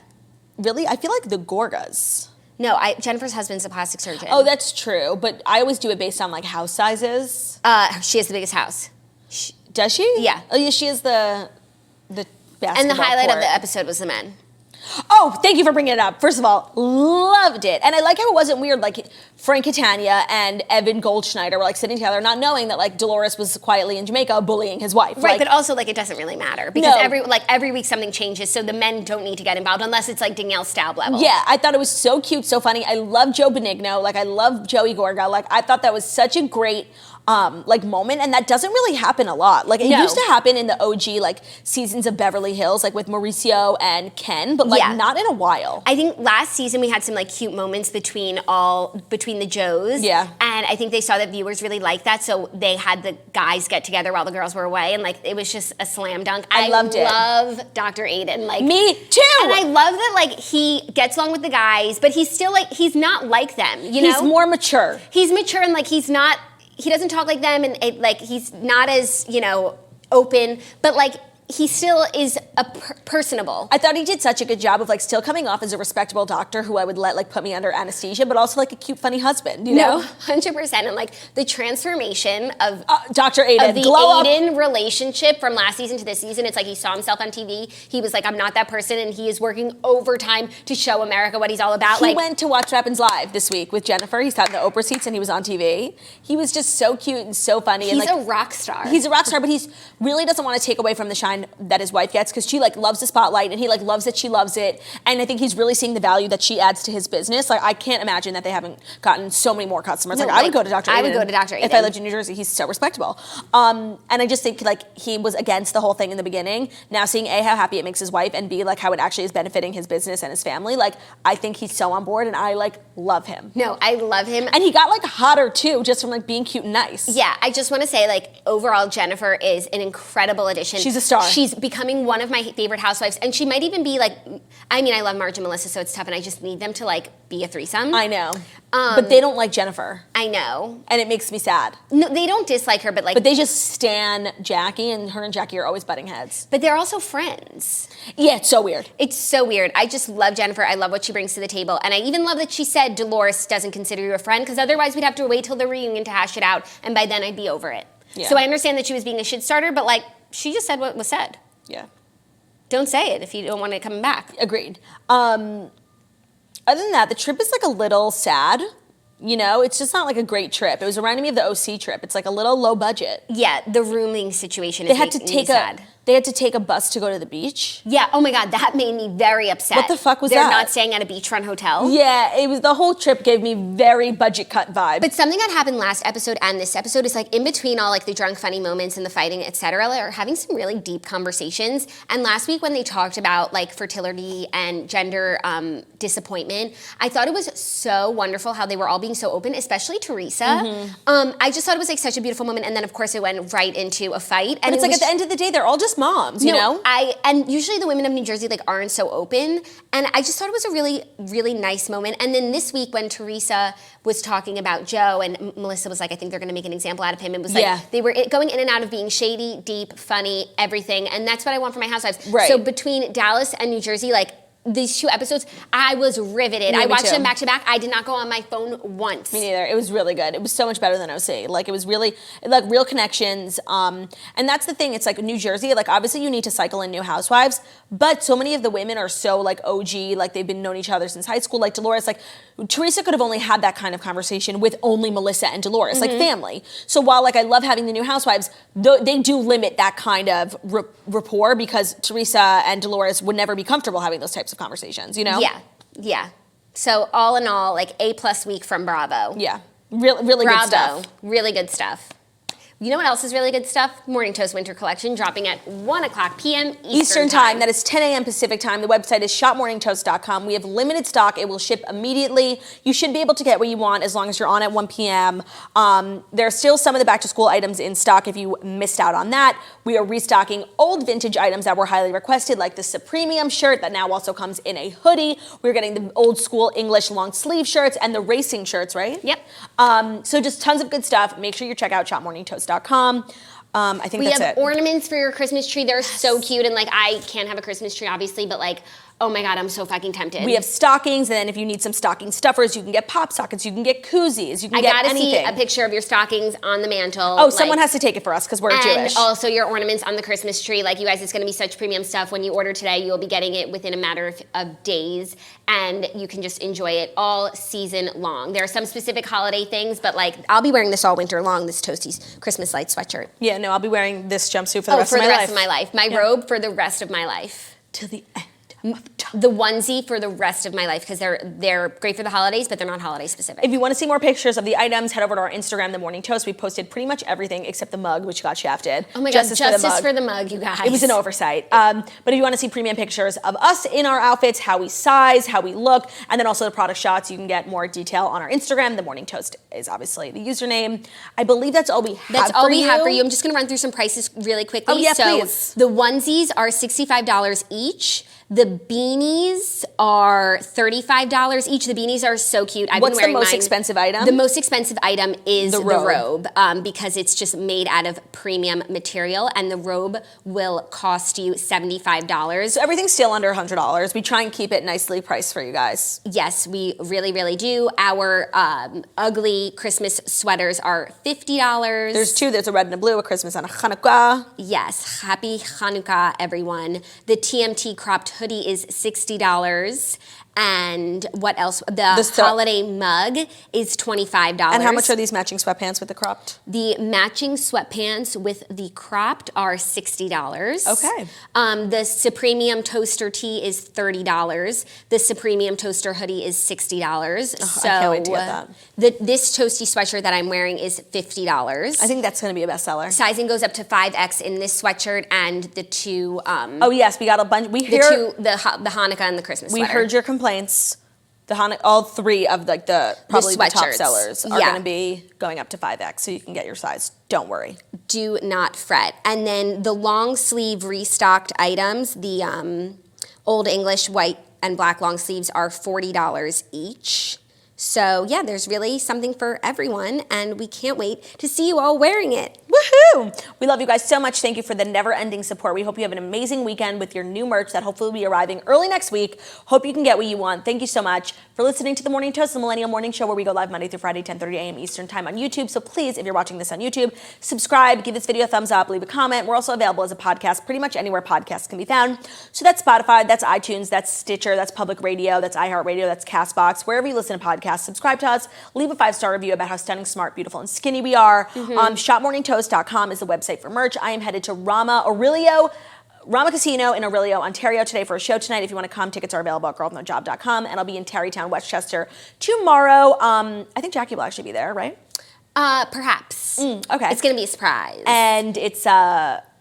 Really? I feel like the Gorgas. No, Jennifer's husband's a plastic surgeon. Oh, that's true. But I always do it based on like house sizes. She has the biggest house. Does she? Yeah. Oh, yeah, she is the basketball And the highlight court. of the episode was the men. Oh, thank you for bringing it up. First of all, loved it. And I like how it wasn't weird. Like Frank Catania and Evan Goldschneider were like sitting together, not knowing that like Dolores was quietly in Jamaica bullying his wife. Right, like, but also like it doesn't really matter because every week something changes, so the men don't need to get involved unless it's like Danielle Staub level. Yeah, I thought it was so cute, so funny. I love Joe Benigno. Like I love Joey Gorga. Like I thought that was such a great like moment, and that doesn't really happen a lot. Like it used to happen in the OG like seasons of Beverly Hills, like with Mauricio and Ken, but like not in a while. I think last season we had some like cute moments between the Joes. Yeah. And I think they saw that viewers really liked that, so they had the guys get together while the girls were away, and like it was just a slam dunk. I loved it. Love Dr. Aiden. Like me too. And I love that like he gets along with the guys, but he's still like he's not like them. You know, he's more mature. He's mature and like he's not. He doesn't talk like them, and like he's not as open, but like he still is personable. I thought he did such a good job of like still coming off as a respectable doctor who I would let like put me under anesthesia, but also like a cute, funny husband. You know, 100%. And like the transformation of Dr. Aiden, of the Aiden relationship from last season to this season. It's like he saw himself on TV. He was like, I'm not that person, and he is working overtime to show America what he's all about. He went to Watch What Happens Live this week with Jennifer. He sat in the Oprah seats and he was on TV. He was just so cute and so funny. He's and, a rock star. He's a rock star, but he's really doesn't want to take away from the shine that his wife gets because she like loves the spotlight and he like loves that she loves it. And I think he's really seeing the value that she adds to his business. Like I can't imagine that they haven't gotten so many more customers. I would go to Dr. Aiden. I would go to Dr. Aiden. If I lived in New Jersey, he's so respectable. And I just think like he was against the whole thing in the beginning. Now seeing A, how happy it makes his wife, and B, like how it actually is benefiting his business and his family. Like I think he's so on board and I like love him. No, I love him. And he got like hotter too, just from like being cute and nice. Yeah, I just want to say like overall Jennifer is an incredible addition. She's a star. She's becoming one of my favorite housewives, and she might even be like, I mean, I love Marge and Melissa, so it's tough, and I just need them to like be a threesome. I know. But they don't like Jennifer. I know. And it makes me sad. No, they don't dislike her, but like... But they just stan Jackie, and her and Jackie are always butting heads. But they're also friends. Yeah, it's so weird. It's so weird. I just love Jennifer. I love what she brings to the table. And I even love that she said Dolores doesn't consider you a friend, because otherwise we'd have to wait till the reunion to hash it out, and by then I'd be over it. Yeah. So I understand that she was being a shit starter, but like, she just said what was said. Yeah. Don't say it if you don't want it coming back. Agreed. Other than that, the trip is like a little sad. You know, it's just not like a great trip. It was reminding me of the OC trip. It's like a little low budget. Yeah, the rooming situation is making me sad. They had to take a bus to go to the beach. Yeah, oh my God, that made me very upset. What the fuck was They're that? not staying at a beachfront hotel. Yeah, it was, the whole trip gave me very budget cut vibe. But something that happened last episode and this episode is like in between all like the drunk funny moments and the fighting, etc., they're having some really deep conversations. And last week when they talked about like fertility and gender disappointment, I thought it was so wonderful how they were all being so open, especially Teresa. I just thought it was like such a beautiful moment. And then of course it went right into a fight. But it's like at the end of the day, they're all just moms, you know? And usually the women of New Jersey like aren't so open, and I just thought it was a really, really nice moment. And then this week when Teresa was talking about Joe and Melissa was like, I think they're going to make an example out of him, and was like, they were going in and out of being shady, deep, funny, everything, and that's what I want for my housewives. Right. So between Dallas and New Jersey, like these two episodes, I was riveted. I watched them back to back. I did not go on my phone once. Me neither. It was really good. It was so much better than OC. Like, it was really, like, real connections. And that's the thing. It's like New Jersey, like, obviously you need to cycle in new housewives, but so many of the women are so, like, OG, like, they've been known each other since high school. Like, Dolores, like, Teresa could have only had that kind of conversation with only Melissa and Dolores, like, family. So while, like, I love having the new housewives, they do limit that kind of rapport, because Teresa and Dolores would never be comfortable having those types of conversations, you know? Yeah. So all in all, like A+ week from Bravo. Yeah. Really good stuff. Really good stuff. You know what else is really good stuff? Morning Toast Winter Collection dropping at 1 o'clock p.m. Eastern Time. That is 10 a.m. Pacific Time. The website is shopmorningtoast.com. We have limited stock. It will ship immediately. You should be able to get what you want as long as you're on at 1 p.m. There are still some of the back-to-school items in stock if you missed out on that. We are restocking old vintage items that were highly requested, like the Supremium shirt that now also comes in a hoodie. We're getting the old school English long sleeve shirts and the racing shirts, right? Yep. So just tons of good stuff. Make sure you check out shopmorningtoast.com. I think that's it. We have ornaments for your Christmas tree. They're so cute. And like, I can't have a Christmas tree, obviously, but like, oh my God, I'm so fucking tempted. We have stockings, and then if you need some stocking stuffers, you can get pop sockets, you can get koozies, you can get anything. I gotta see a picture of your stockings on the mantle. Oh, someone has to take it for us because we're Jewish. And also your ornaments on the Christmas tree. Like, you guys, it's gonna be such premium stuff. When you order today, you'll be getting it within a matter of days, and you can just enjoy it all season long. There are some specific holiday things, but like, I'll be wearing this all winter long, this Toasties Christmas light sweatshirt. Yeah, no, I'll be wearing this jumpsuit for the rest of my life. For the rest of my life. My robe for the rest of my life. Till the end. The onesie for the rest of my life, because they're great for the holidays, but they're not holiday specific. If you want to see more pictures of the items, head over to our Instagram, The Morning Toast. We posted pretty much everything except the mug, which got shafted. Oh my God, justice for the mug, you guys. It was an oversight. But if you want to see premium pictures of us in our outfits, how we size, how we look, and then also the product shots, you can get more detail on our Instagram. The Morning Toast is obviously the username. I believe that's all we have for you. That's all we have for you. I'm just going to run through some prices really quickly. Oh, yeah, please. The onesies are $65 each. The beanies are $35 each. The beanies are so cute. What's the most expensive item? The most expensive item is the robe, because it's just made out of premium material, and the robe will cost you $75. So everything's still under $100. We try and keep it nicely priced for you guys. Yes, we really, really do. Our ugly Christmas sweaters are $50. There's two. There's a red and a blue, a Christmas and a Hanukkah. Yes, happy Hanukkah, everyone. The TMT cropped hoodie is $60. And what else? The holiday mug is $25. And how much are these matching sweatpants with the cropped? The matching sweatpants with the cropped are $60. Okay. The Supremium toaster tee is $30. The Supremium toaster hoodie is $60. I can't wait to get that. This toasty sweatshirt that I'm wearing is $50. I think that's going to be a bestseller. Sizing goes up to 5X in this sweatshirt and the two. Oh yes, we got a bunch. We hear the Hanukkah and the Christmas sweater. We heard your complaints. all three of like probably the top sweatshirts. sellers are going to be going up to 5X, so you can get your size. Don't worry. Do not fret. And then the long sleeve restocked items, the Old English white and black long sleeves are $40 each. So yeah, there's really something for everyone, and we can't wait to see you all wearing it. Woohoo! We love you guys so much. Thank you for the never-ending support. We hope you have an amazing weekend with your new merch that hopefully will be arriving early next week. Hope you can get what you want. Thank you so much for listening to The Morning Toast, the Millennial Morning Show, where we go live Monday through Friday, 10:30 a.m. Eastern Time on YouTube. So please, if you're watching this on YouTube, subscribe, give this video a thumbs up, leave a comment. We're also available as a podcast pretty much anywhere podcasts can be found. So that's Spotify, that's iTunes, that's Stitcher, that's Public Radio, that's iHeartRadio, that's CastBox, wherever you listen to podcasts. Subscribe to us, leave a 5-star review about how stunning, smart, beautiful, and skinny we are. Shopmorningtoast.com is the website for merch. I am headed to Rama Casino in Aurelio, Ontario today for a show tonight. If you want to come, tickets are available at girlwithnojob.com, and I'll be in Tarrytown, Westchester tomorrow. I think Jackie will actually be there, right? Perhaps. Okay. It's going to be a surprise. And it's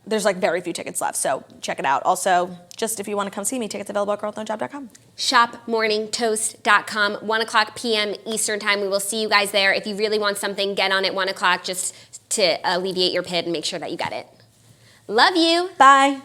there's like very few tickets left, so check it out. Also, just if you want to come see me, tickets available at girlwithnojob.com. Shopmorningtoast.com, 1 o'clock p.m. Eastern Time. We will see you guys there. If you really want something, get on at 1 o'clock just to alleviate your pit and make sure that you get it. Love you. Bye.